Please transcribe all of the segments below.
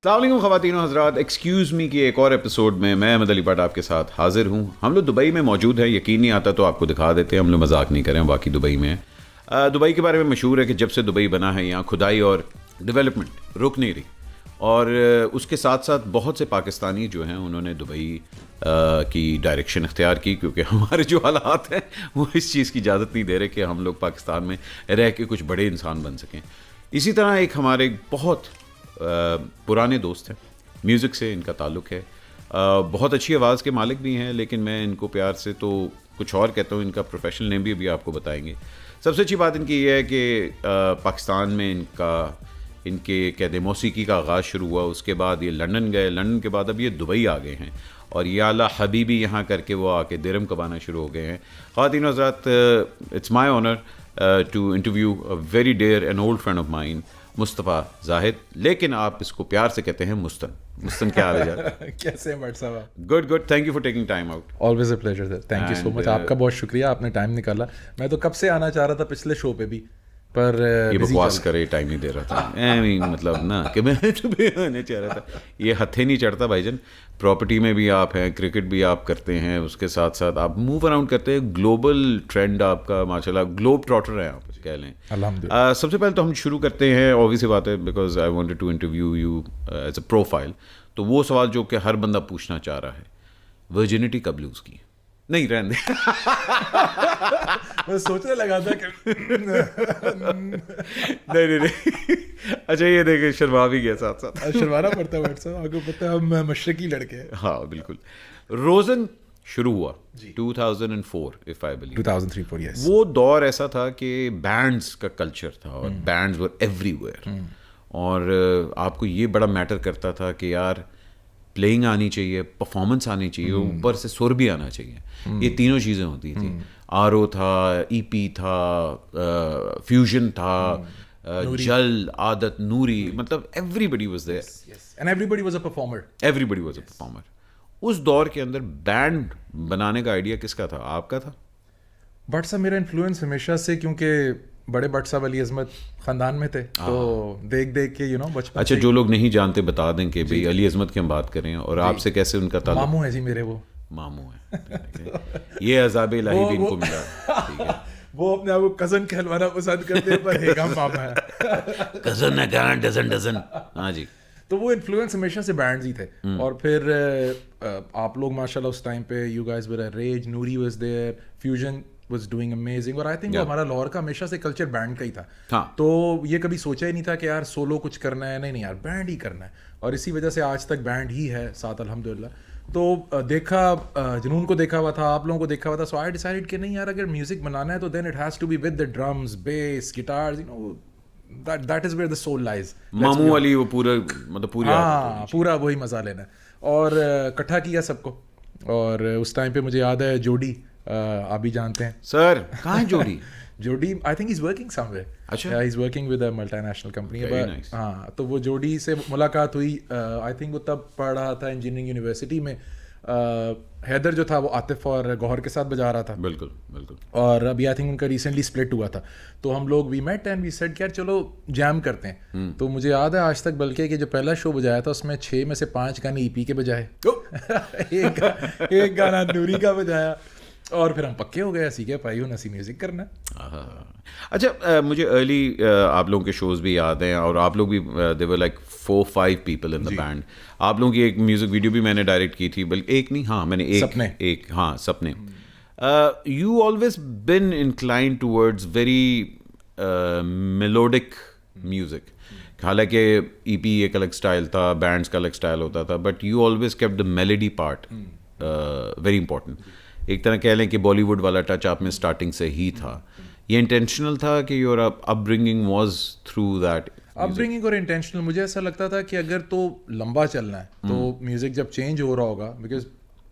अस्सलाम ख़वातीन हज़रात, excuse me कि एक और एपिसोड में मैं अहमद अली भट्ट आपके साथ हाजिर हूँ। हम लोग दुबई में मौजूद हैं, यकीन नहीं आता तो आपको दिखा देते हैं, हम लोग मजाक नहीं करें, बाकी दुबई में है। दुबई के बारे में मशहूर है कि जब से दुबई बना है यहाँ खुदाई और डेवलपमेंट रुक नहीं रही, और उसके साथ साथ बहुत से पाकिस्तानी जो हैं उन्होंने दुबई की डायरेक्शन इख्तियार की, क्योंकि हमारे जो हालात हैं वो इस चीज़ की इजाज़त नहीं दे रहे कि हम लोग पाकिस्तान में रह के कुछ बड़े इंसान बन सकें। इसी तरह एक हमारे बहुत पुराने दोस्त हैं, म्यूज़िक से इनका ताल्लुक़ है, बहुत अच्छी आवाज़ के मालिक भी हैं, लेकिन मैं इनको प्यार से तो कुछ और कहता हूँ, इनका प्रोफेशनल नेम भी अभी आपको बताएंगे। सबसे अच्छी बात इनकी ये है कि पाकिस्तान में इनके कहते मौसीकी का आगाज़ शुरू हुआ, उसके बाद ये लंदन गए, लंदन के बाद अब ये दुबई आ गए हैं, और या अल्लाह हबीबी यहाँ करके वो आके दिरहम कमाना शुरू हो गए हैं। ख़वातीन हज़रात, it's my honour to interview a very dear and old friend of mine, Mustafa Zahid, लेकिन आप इसको प्यार से कहते हैं मुस्तन। मुस्तन, क्या हाल है? कैसे हैं भट्ट साहब? Good good, thank you for taking time out. Always a pleasure sir, thank you so much. आपका बहुत शुक्रिया, आपने टाइम निकाला। मैं तो कब से आना चाह रहा था पिछले शो पे भी, पर ये बकवास करे, टाइम नहीं दे रहा था। मतलब ना कि मैं तो भी आने चाह रहा था, ये हथे नहीं चढ़ता भाईजान। प्रॉपर्टी में भी आप हैं, क्रिकेट भी आप करते हैं, उसके साथ साथ आप मूव अराउंड करते हैं, ग्लोबल ट्रेंड आपका माशाल्लाह, ग्लोब ट्रॉटर हैं आप कह लें। अल्हम्दुलिल्लाह। सबसे पहले तो हम शुरू करते हैं, ऑब्वियस सी बात है, because I wanted to interview you as a profile. तो वो सवाल जो कि हर बंदा पूछना चाह रहा है, वर्जिनिटी कब लूज़ की? नहीं, रहने दे। मैं सोचने लगा था कि नहीं। अच्छा, ये देखे शर्मा भी गया साथ साथ। शर्माना पड़ता है भट्ट साहब, आपको पता है हम मशरकी लड़के हैं। हाँ बिल्कुल। रोज़न शुरू हुआ 2004 इफ आई बिलीव 2003-4, यस। वो दौर ऐसा था कि बैंड्स का कल्चर था और बैंड्स वर एवरीवेयर, और आपको ये बड़ा मैटर करता था कि यार प्लेइंग आनी चाहिए, परफॉर्मेंस आनी चाहिए, ऊपर से सुर भी आना चाहिए। ये तीनों चीज़ें होती थी। आरओ था, ईपी था, फ्यूजन था, जल, आदत, नूरी, मतलब everybody was there and everybody was a performer. Everybody was a performer. उस दौर के अंदर बैंड बनाने का आइडिया किसका था? आपका था? भट्ट साहब, मेरा इन्फ्लुएंस हमेशा से, क्योंकि बड़े भट्ट साहब अली अजमत खानदान में थे, तो देख के बचपन। अच्छा, जो लोग नहीं जानते बता दें कि भाई अली अजमत की हम बात करें, और आपसे कैसे उनका ताल्लुक? मामू है जी मेरे, वो मामू है। ये अज़ाब इलाही भी इनको मिला, ठीक है। वो अपने आप को कजन कहलवाना पसंद करते हैं, पर हेगा मामा है। कजन है, क्या डजन। हाँ जी। तो वो इन्फ्लुएंस हमेशा से बैंड्स ही थे, और फिर आप लोग माशाल्लाह उस टाइम पे you guys were rage, Noori was there, Fusion was doing amazing, और आई थिंक वो हमारा लाहौर का हमेशा से कल्चर बैंड का ही था। हाँ। तो ये कभी सोचा ही नहीं था कि यार सोलो कुछ करना है, नहीं यार बैंड ही करना है, और इसी वजह से आज तक बैंड ही है साथ, अल्हम्दुलिल्लाह। तो देखा, जुनून को देखा हुआ था, आप लोगों को देखा हुआ था, सो आई डिसाइडेड कि नहीं यार, अगर म्यूजिक बनाना है तो then it has to be with the drums, bass, guitars, that is where the soul lies. मामू वाली वो पूरा, मतलब पूरी, हाँ, पूरा वही मजा लेना, और इकट्ठा किया सबको। और उस टाइम पे मुझे याद है जोडी, आप भी जानते हैं सर, कहाँ है Jodi? Jodi I think is working somewhere. अच्छा, he is working with a multinational company. nice. हाँ, तो वो जोडी से मुलाकात हुई। आई थिंक वो तब पढ़ रहा था इंजीनियरिंग यूनिवर्सिटी में। हैदर जो था वो आतिफ और गौहर के साथ बजा रहा था। बिल्कुल बिल्कुल। और अभी आई थिंक उनका रिसेंटली स्प्लिट हुआ था, तो हम लोग we met and we said यार चलो जैम करते हैं। तो मुझे याद है आज तक, बल्कि कि जो पहला शो बजाया था उसमें 6 में से 5 गाने ईपी के बजाए। एक गाना नूरी का बजाया, और फिर हम पक्के हो गए, सीखे पाई हूँ नसी म्यूजिक करना। अच्छा, मुझे अर्ली आप लोगों के शोज भी याद हैं, और आप लोग भी they were like 4-5 people in the band. आप लोगों की एक म्यूजिक वीडियो भी मैंने डायरेक्ट की थी, बल्कि एक नहीं, हाँ मैंने एक हाँ सपने। You always been inclined towards very melodic music. हालांकि ईपी एक अलग स्टाइल था, बैंड्स का अलग स्टाइल होता था, but you always kept the melody part very important. एक तरह कह लें कि बॉलीवुड वाला टच आप में स्टार्टिंग से ही था। ये इंटेंशनल था कि your upbringing was through that? Upbringing और इंटेंशनल, मुझे ऐसा लगता था कि अगर तो लंबा चलना है तो म्यूजिक जब चेंज हो रहा होगा, because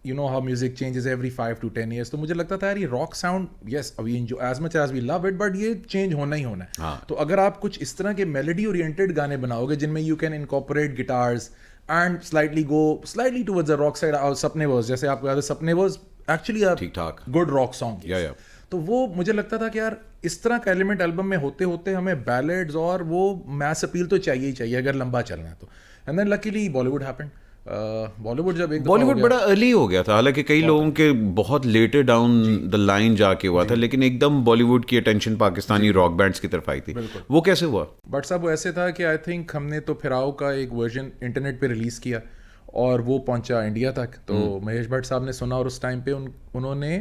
you know how music changes every 5 to 10 years, तो मुझे लगता था यार ये rock sound, yes we enjoy as much as we love it, but ये चेंज होना ही होना है। हाँ। तो अगर आप कुछ इस तरह के मेलोडी ओरिएंटेड गाने बनाओगे जिनमें you can incorporate guitars and slightly towards the rock side, सपने वर्स, जैसे आपको याद है सपने वर्स एक्चुअली ठीक ठाक गुड रॉक सॉन्ग। या तो वो मुझे लगता था कि यार इस तरह का एलिमेंट एल्बम में होते होते हमें बैलेड्स और वो मैस अपील तो चाहिए ही चाहिए अगर लंबा चलना है तो. And then luckily Bollywood happened. Bollywood जब एक दफा बॉलीवुड हो बड़ा अर्ली हो गया था, हालांकि कई लोगों के बहुत लेटर डाउन द लाइन जाके हुआ था, लेकिन एकदम बॉलीवुड की अटेंशन पाकिस्तानी रॉक बैंड्स की तरफ आई थी. वो कैसे हुआ? बट साहब वो ऐसे था कि आई थिंक हमने तो फिराओ का एक वर्जन इंटरनेट पे रिलीज़ किया और वो पहुंचा इंडिया तक. तो महेश भट्ट साहब ने सुना और उस टाइम पे उन्होंने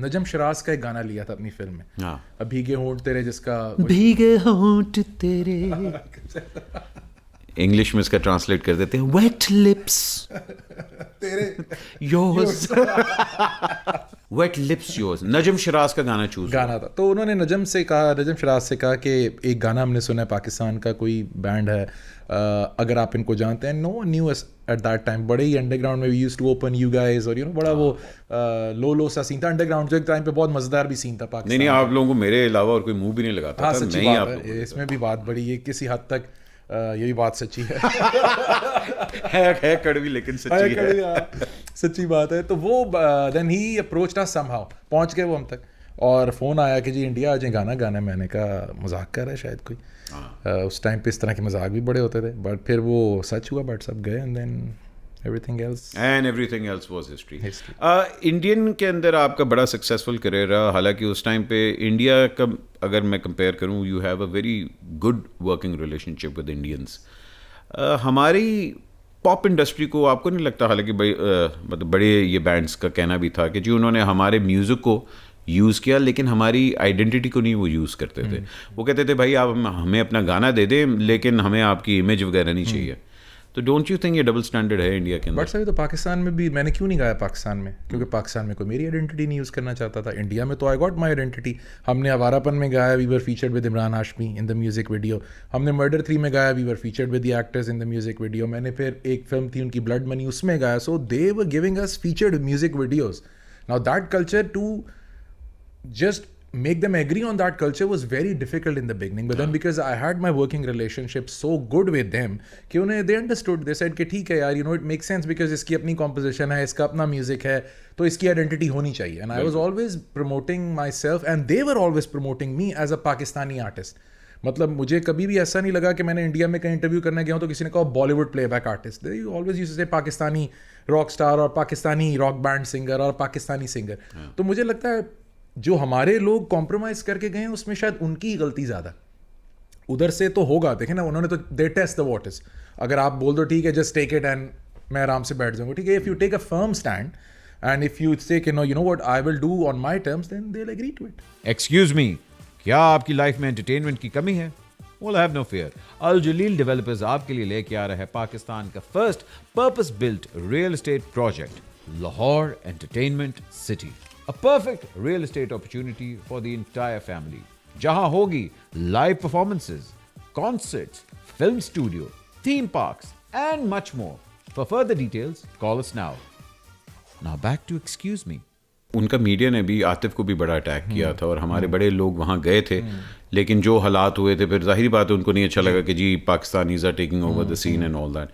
नजम शराज का एक गाना लिया था अपनी फिल्म में. हाँ. भीगे होंठ तेरे, जिसका भीगे होंठ तेरे इंग्लिश में इसका ट्रांसलेट कर देते हैं वेट लिप्स तेरे योर्स. वेट लिप्स योर्स, नजम शराज का गाना चूज गाना था. तो उन्होंने नजम शराज से कहा कि एक गाना हमने सुना है, पाकिस्तान का कोई बैंड है, अगर आप इनको जानते हैं. No knew at that time, बड़े ही अंडरग्राउंड में we used to open you guys, और बड़ा वो लो सा सीन था अंडरग्राउंड, जो एक टाइम पे बहुत मजेदार भी सीन था पाकिस्तान. नहीं, आप लोगों को मेरे अलावा और कोई मुंह भी नहीं लगाता. हाँ, था. सच्ची नहीं, बात है, इसमें भी बात बड़ी है किसी हद तक. ये भी बात सच्ची है. है कड़वी लेकिन सच्ची है. सच्ची बात है. तो वो देन ही अप्रोच्ड अस समहाउ, पहुंच गए वो हम तक, और फ़ोन आया कि जी इंडिया आ जाए, गाना गाना है. मैंने कहा मजाक कर रहा है शायद कोई. उस टाइम पे इस तरह के मजाक भी बड़े होते थे, बट फिर वो सच हुआ. बट सब गए and then everything else was history. Indian के अंदर आपका बड़ा सक्सेसफुल करियर रहा, हालांकि उस टाइम पे इंडिया का अगर मैं कंपेयर करूं, you have a very good working relationship with Indians. हमारी पॉप इंडस्ट्री को आपको नहीं लगता, हालांकि मतलब बड़े ये बैंड्स का कहना भी था कि जी उन्होंने हमारे म्यूज़िक को यूज़ किया लेकिन हमारी आइडेंटिटी को नहीं वो यूज़ करते थे. वो कहते थे भाई आप हमें अपना गाना दे दें लेकिन हमें आपकी इमेज वगैरह नहीं चाहिए. तो डोंट यू थिंक ये डबल स्टैंडर्ड है इंडिया के अंदर? बट सर तो पाकिस्तान में भी मैंने क्यों नहीं गाया पाकिस्तान में, क्योंकि पाकिस्तान में कोई मेरी आइडेंटिटी नहीं यूज़ करना चाहता था. इंडिया में तो आई गॉट माई आइडेंटिटी. हमने आवारापन में गाया, we were featured with Imran Hashmi in the music video. हमने मर्डर 3 में गाया, we were featured with the actors in the music video. मैंने फिर एक फिल्म थी उनकी ब्लड मनी, उसमें गाया. So they were giving us featured music videos. Now that culture to just make them agree on that culture was very difficult in the beginning, but then because I had my working relationship so good with them कि उन्हें they understood, they said कि ठीक है यार, it makes sense because इसकी अपनी composition है, इसका अपना music है, तो इसकी identity होनी चाहिए. And I was always promoting myself and they were always promoting me as a Pakistani artist. मतलब मुझे कभी भी ऐसा नहीं लगा कि मैंने इंडिया में कहीं इंटरव्यू करने गया हूँ तो किसी ने कहा Bollywood playback artist. They always used to say Pakistani rock star और पाकिस्तानी रॉक बैंड सिंगर और पाकिस्तानी सिंगर. तो मुझे लगता है जो हमारे लोग कॉम्प्रोमाइज़ करके गए हैं उसमें शायद उनकी ही गलती ज़्यादा. उधर से तो होगा, देखें ना, उन्होंने तो दे टेस्ट द वाटर्स. अगर आप बोल दो ठीक है जस्ट टेक इट एंड मैं आराम से बैठ जाऊँगा, ठीक है. If you take a firm stand and if you say कि no you know what I will do on my terms, then they will agree to it. Excuse me, क्या आपकी लाइफ में एंटरटेनमेंट की कमी है? Well, have no fear. Al Jaleel Developers आपके लिए लेके आ रहा है पाकिस्तान का first purpose built real estate project, Lahore entertainment city. A perfect real estate opportunity for the entire family. जहां होगी live performances, concerts, film studio, theme parks, and much more. For further details, call us now. Now back to Excuse Me. उनका media ने भी आतिफ को भी बड़ा attack किया था और हमारे बड़े लोग वहाँ गए थे, लेकिन जो हालात हुए थे फिर जाहिर बात है उनको नहीं अच्छा लगा कि जी Pakistanis are taking over the scene and all that.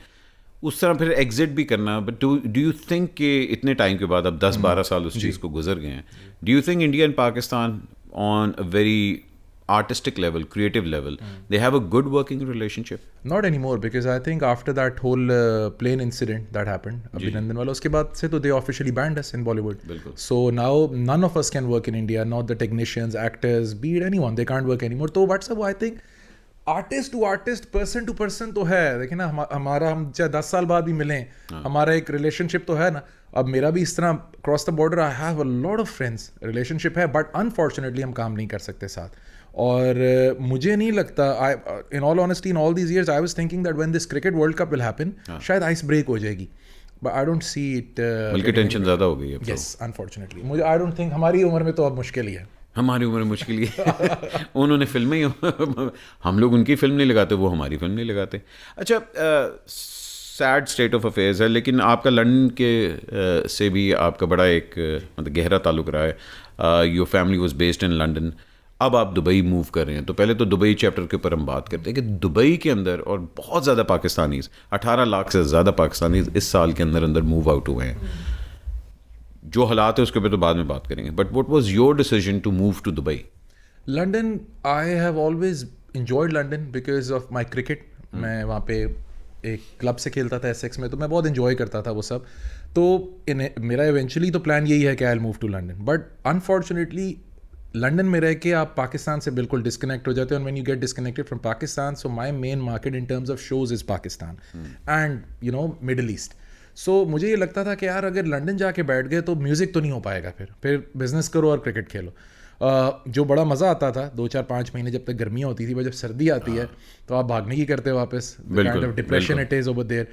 उस तरह फिर एग्जिट भी करना. बट डू यू थिंक कि इतने टाइम के बाद, अब 10-12 साल उस चीज़ को गुजर गए हैं, do you think India and Pakistan on a very artistic level, creative level, they have a good working relationship? Not anymore, because I think after that whole plane incident that happened, Abhinandan wala, उसके बाद से तो they officially banned us in Bollywood. So now none of us can work in India, not the technicians, actors, be it anyone, they can't work anymore. तो what's up, I think artist to artist, person to person तो है. देखिए ना, हमारा हम चाहे 10 साल बाद भी मिलें, हमारा एक रिलेशनशिप तो है ना. अब मेरा भी इस तरह cross the border I have a lot of friends, relationship है, बट अनफॉर्चुनेटली हम काम नहीं कर सकते साथ. और मुझे नहीं लगता, in all honesty in all these years I was thinking that when this cricket world cup will happen शायद आइस ब्रेक हो जाएगी, but I don't see it. बल्कि टेंशन ज़्यादा हो गई है. यस, अनफॉर्चुनेटली मुझे आई डोंट थिंक, हमारी उम्र में तो अब मुश्किल ही है. हमारी उम्र मुश्किल ही उन्होंने फिल्में ही हम लोग उनकी फिल्म नहीं लगाते, वो हमारी फिल्म नहीं लगाते. अच्छा, सैड स्टेट ऑफ अफेयर्स है, लेकिन आपका लंदन के से भी आपका बड़ा एक मतलब गहरा ताल्लुक रहा है. Your family was based in London. अब आप दुबई मूव कर रहे हैं, तो पहले तो दुबई चैप्टर के ऊपर हम बात करते हैं कि दुबई के अंदर और बहुत ज़्यादा पाकिस्तानीज़, 18 लाख से ज़्यादा पाकिस्तानीज़ इस साल के अंदर मूव आउट हुए हैं. जो हालात है उसके ऊपर तो बाद में बात करेंगे, but what was your decision to move to Dubai? London, I have always enjoyed London because of my cricket. मैं वहाँ पे एक क्लब से खेलता था एसेक्स में, तो मैं बहुत इन्जॉय करता था वो सब. तो मेरा इवेंचुअली तो प्लान यही है कि I will move to London, but unfortunately London में रह के आप पाकिस्तान से बिल्कुल डिस्कनेक्ट हो जाते हो. And when you get disconnected from Pakistan, so my main market in terms of shows is Pakistan and you know Middle East. सो मुझे ये लगता था कि यार अगर लंदन जाके बैठ गए तो म्यूज़िक तो नहीं हो पाएगा. फिर बिजनेस करो और क्रिकेट खेलो. जो बड़ा मज़ा आता था 2-4-5 महीने जब तक गर्मियाँ होती थी, जब सर्दी आती है तो आप भागने की करते हो वापस. Kind of depression it is over there.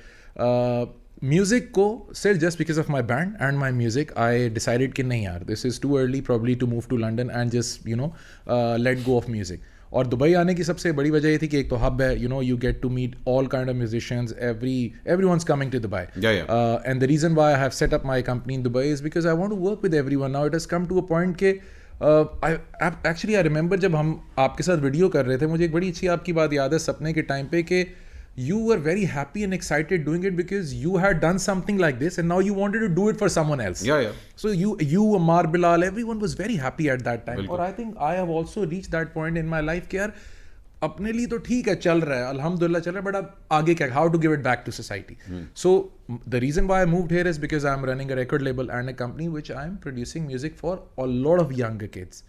Music को सिर्फ just because of my band and my music I decided कि नहीं यार, this is too early probably to move to London and just you know let go of music. और Dubai आने की सबसे बड़ी वजह ये थी कि एक तो हब है, you know you get to meet all kind of musicians, everyone's coming to Dubai. And the reason why I have set up my company in Dubai is because I want to work with everyone. Now it has come to a point के I remember जब हम आपके साथ video कर रहे थे, मुझे एक बड़ी अच्छी आपकी बात याद है सपने के टाइम पे कि you were very happy and excited doing it because you had done something like this and now you wanted to do it for someone else. So you Ammar Bilal, everyone was very happy at that time. और I think I have also reached that point in my life कि यार अपने लिए तो ठीक है, चल रहा है, अल्हम्दुलिल्लाह चल रहा है, बट अब आगे क्या, how to give it back to society. So the reason why I moved here is because I am running a record label and a company which I am producing music for a lot of younger kids,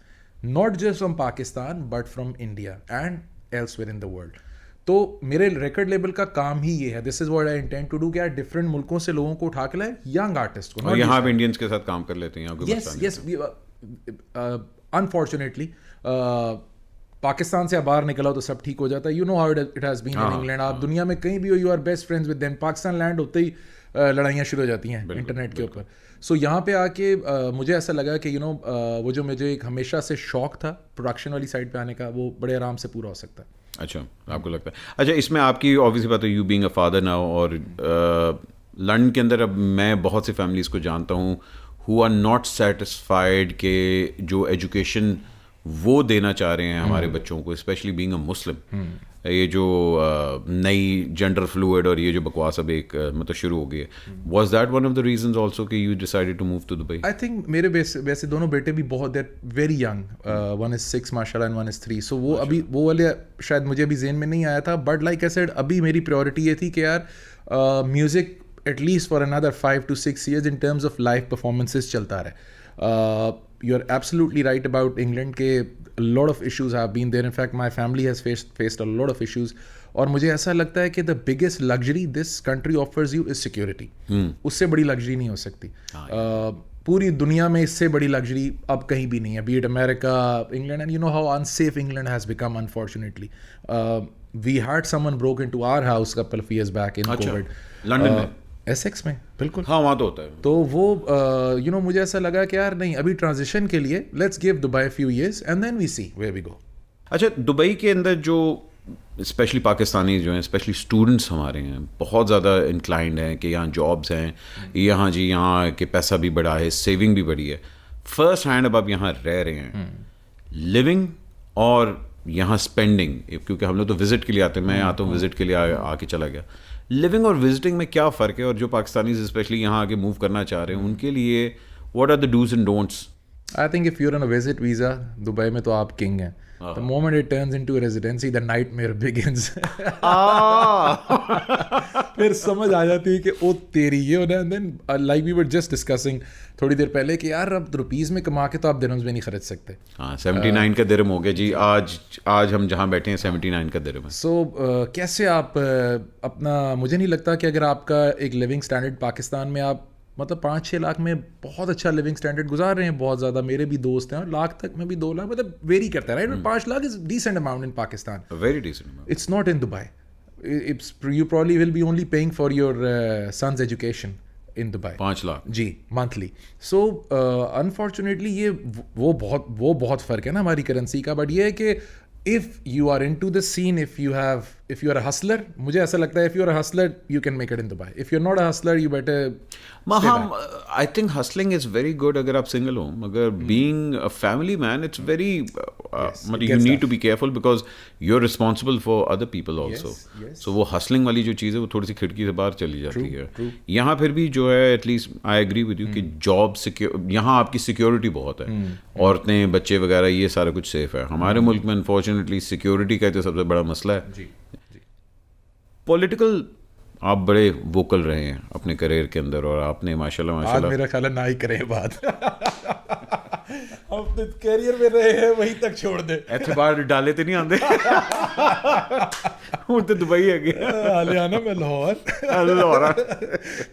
not just from Pakistan but from India and elsewhere in the world. तो मेरे record label का काम ही ये है, this is what I intend to do, कि यार different मुल्कों से लोगों को उठा के लाए, यंग आर्टिस्ट को. और यहाँ आप इंडियंस के साथ काम कर लेते हैं? यस, अनफॉर्चुनेटली पाकिस्तान से बाहर निकला हो तो सब ठीक हो जाता है. You know how it has been in England. आप दुनिया में कहीं भी हो, you are best friends with them. Pakistan land होते ही लड़ाइयाँ शुरू हो जाती हैं इंटरनेट के ऊपर. सो यहाँ पे आके मुझे ऐसा लगा कि यू नो वो जो मुझे एक हमेशा से शौक था प्रोडक्शन वाली साइड पे आने का, वो बड़े आराम से पूरा हो सकता है. अच्छा, आपको लगता है? अच्छा, इसमें आपकी ऑब्वियसली बात है, you being a father now, और लंदन के अंदर अब मैं बहुत सी फैमिलीज़ को जानता हूँ हु आर नॉट सेटिस्फाइड के जो एजुकेशन वो देना चाह रहे हैं हमारे बच्चों को, स्पेशली बीइंग अ मुस्लिम. ये जो नई जेंडर फ्लूइड और ये जो बकवास अब एक मतलब शुरू हो गई है, was that one of the reasons also कि you decided to move to Dubai? I think मेरे वैसे दोनों बेटे भी बहुत, they're very young, one is 6 माशाल्लाह एंड वन इज 3. सो वो अभी वो वाले शायद मुझे अभी जेन में नहीं आया था, बट लाइक आई सेड अभी मेरी प्रायोरिटी ये थी कि यार music at least for another 5 to 6 years in terms of live performances चलता रहे. You are absolutely right about England के a lot of issues have been there. In fact, my family has faced a lot of issues. और मुझे ऐसा लगता है कि the biggest luxury this country offers you is security. उससे बड़ी luxury नहीं हो सकती. पूरी दुनिया में इससे बड़ी luxury अब कहीं भी नहीं है. Be it America, England, and you know how unsafe England has become, unfortunately. We had someone broke into our house a couple of years back in COVID. London में? एसेक्स में, बिल्कुल. हाँ, वहाँ तो होता है. तो वो यू नो मुझे ऐसा लगा कि यार नहीं, अभी ट्रांजिशन के लिए let's give Dubai few years and then we see where we go. अच्छा, दुबई के अंदर जो स्पेशली पाकिस्तानी जो हैं, स्पेशली स्टूडेंट्स हमारे हैं, बहुत ज़्यादा इंक्लाइंड हैं कि यहाँ जॉब्स हैं, यहाँ जी यहाँ के पैसा भी बढ़ा है, सेविंग भी बढ़ी है. फर्स्ट हैंड अब आप यहाँ रह रहे हैं, लिविंग और यहाँ स्पेंडिंग, क्योंकि हम लोग तो विजिट के लिए आते हैं, मैं आता हूँ विजिट के लिए आके चला गया. लिविंग और विजिटिंग में क्या फ़र्क है, और जो पाकिस्तानी स्पेशली यहाँ आके मूव करना चाह रहे हैं उनके लिए what are the do's and don'ts? I think if you're on a visit visa Dubai में तो आप किंग हैं. The moment it turns into residency the nightmare begins. फिर समझ आ जाती है कि ओ तेरी ये होना. And then like we were just discussing थोड़ी देर पहले कि यार अब रुपीज़ में कमा के तो आप दिरहम्स में नहीं खरीद सकते. हाँ, 79 का दिरहम हो गया जी. आज हम जहाँ बैठे हैं 79 का दिरहम है. सो कैसे आप अपना, मुझे नहीं लगता कि अगर आपका एक लिविंग स्टैंडर्ड पाकिस्तान में आप मतलब 5-6 लाख में बहुत अच्छा लिविंग स्टैंडर्ड गुजार रहे हैं. बहुत ज़्यादा मेरे भी दोस्त हैं, और लाख तक में भी 2 लाख मतलब वेरी करता है, right. 5 lakh is decent amount in Pakistan. Very decent amount. It's not in Dubai. You probably will be only paying for your son's education in Dubai. 5 lakh जी, monthly. So unfortunately ये वो बहुत फ़र्क है ना हमारी करेंसी का. बट ये है कि if you are into the scene, if you are a hustler, मुझे ऐसा लगता है if you are a hustler you can make it in Dubai. If you're not a hustler you better I think hustling is very good अगर आप single हो, मगर being a family man it's very मतलब you need to be careful because you're responsible for other people also. So वो hustling वाली जो चीज़ है वो थोड़ी सी खिड़की से बाहर चली जाती है. यहाँ फिर भी जो है at least I agree with you कि जॉब यहाँ आपकी सिक्योरिटी बहुत है. औरतें बच्चे वगैरह ये सारा कुछ सेफ है. हमारे मुल्क में अनफॉर्चुनेटली सिक्योरिटी का तो सबसे बड़ा मसला है. पॉलिटिकल आप बड़े वोकल रहे हैं अपने करियर के अंदर और आपने माशाल्लाह आज मेरा ख्याल है ना ही करें बात. अब तो करियर में रहे हैं वहीं तक छोड़ दे. ऐसे बाहर डाले तो नहीं आते. हूँ तो दुबई है गया हाले आना मैं लाहौर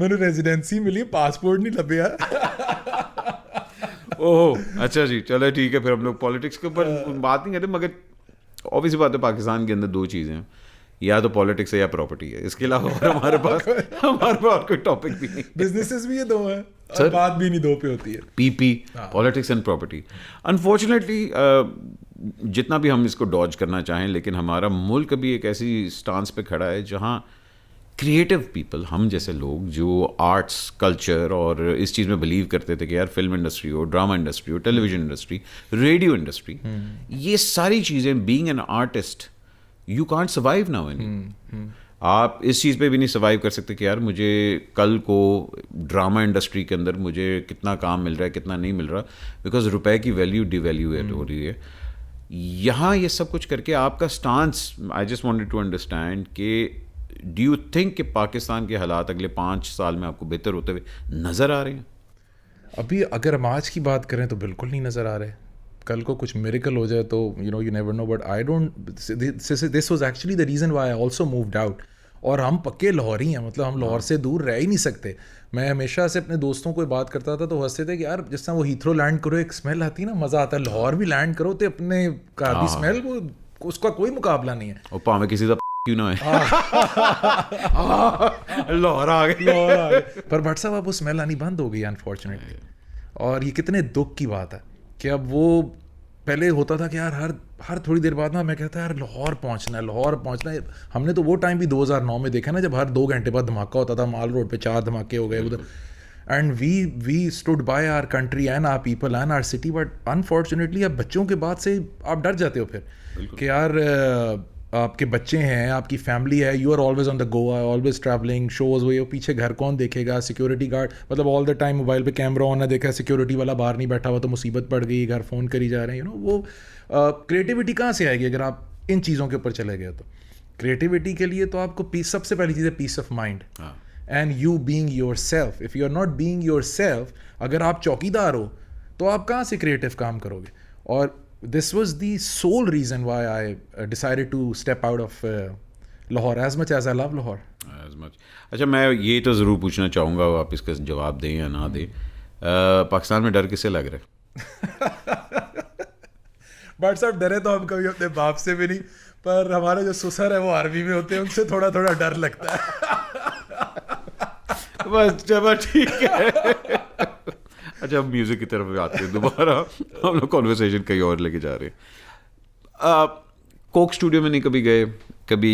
मैंने रेजिडेंसी मिली पासपोर्ट नहीं लभ्या. ओह अच्छा जी चलो ठीक है. फिर हम लोग पॉलिटिक्स के ऊपर बात नहीं करते मगर ऑब्वियस बात है पाकिस्तान के अंदर दो चीज़ें हैं या तो पॉलिटिक्स है या प्रॉपर्टी है. इसके अलावा हमारे पास और कोई टॉपिक भी नहीं. बिजनेसेस भी ये दो हैं और बात भी नहीं दो पे होती है. PP politics and property. Unfortunately जितना भी हम इसको डॉज करना चाहें लेकिन हमारा मुल्क अभी एक ऐसी स्टांस पे खड़ा है जहाँ क्रिएटिव पीपल हम जैसे लोग जो आर्ट्स कल्चर और इस चीज़ में बिलीव करते थे कि यार फिल्म इंडस्ट्री हो ड्रामा इंडस्ट्री हो टेलीविजन इंडस्ट्री रेडियो इंडस्ट्री ये सारी चीज़ें being an artist you can't survive now any. आप इस चीज़ पे भी नहीं सर्वाइव कर सकते कि यार मुझे कल को ड्रामा इंडस्ट्री के अंदर मुझे कितना काम मिल रहा है कितना नहीं मिल रहा बिकॉज रुपए की वैल्यू डिवैल्यूएट हो रही है. यहाँ ये सब कुछ करके आपका stance I just wanted to understand कि डू यू थिंक कि पाकिस्तान के हालात अगले 5 साल में आपको बेहतर होते हुए नज़र आ रहे हैं? अभी अगर हम आज की बात करें तो बिल्कुल नहीं नज़र आ रहे. कल को कुछ मिरेकल हो जाए तो you never know. But I don't this was actually the reason why I also moved out. और हम पक्के लाहौरी हैं मतलब हम लाहौर से दूर रह ही नहीं सकते. मैं हमेशा से अपने दोस्तों को बात करता था तो हंसते थे कि यार जिस तरह वो हीथ्रो लैंड करो एक स्मेल आती है ना मज़ा आता है. लाहौर भी लैंड करो तो अपने का भी स्मेल वो उसका कोई मुकाबला नहीं है. और पावे किसी का क्यों ना है लाहौर आ गए. पर भट्ट साहब अब वो स्मेल आनी बंद हो गई अनफॉर्चुनेटली. और ये कितने दुख की बात है कि अब वो पहले होता था कि यार हर थोड़ी देर बाद ना मैं कहता यार लाहौर पहुंचना है. हमने तो वो टाइम भी 2009 में देखा ना जब हर 2 घंटे बाद धमाका होता था. माल रोड पे 4 धमाके हो गए उधर. And we stood by our country and our people and our city. But unfortunately अब बच्चों के बाद से आप डर जाते हो फिर कि यार आपके बच्चे हैं आपकी फैमिली है. You are always on the go always travelling shows वो पीछे घर कौन देखेगा. सिक्योरिटी गार्ड मतलब ऑल द टाइम मोबाइल पे कैमरा ऑन ना देखा सिक्योरिटी वाला बाहर नहीं बैठा हुआ तो मुसीबत पड़ गई. घर फ़ोन करी जा रहे हैं वो क्रिएटिविटी कहाँ से आएगी अगर आप इन चीज़ों के ऊपर चले गए. तो क्रिएटिविटी के लिए तो आपको सबसे पहली चीज़ है peace of mind and you being yourself. If you are not being yourself अगर आप चौकीदार हो तो आप कहाँ से क्रिएटिव काम करोगे. और this was the sole reason why I decided to step out of Lahore as much as I love Lahore. As much. अच्छा मैं ये तो ज़रूर पूछना चाहूँगा आप इसका जवाब दें या ना दें. पाकिस्तान में डर किससे लग रहा है? बट साहब डरे तो हम कभी अपने बाप से भी नहीं पर हमारे जो ससुर है वो आर्मी में होते हैं उनसे थोड़ा थोड़ा डर लगता है. बस चलो ठीक है. अच्छा हम म्यूज़िक की तरफ आते हैं दोबारा. हम लोग कॉन्वर्सेशन कहीं और लेके जा रहे हैं. कोक स्टूडियो में नहीं कभी गए कभी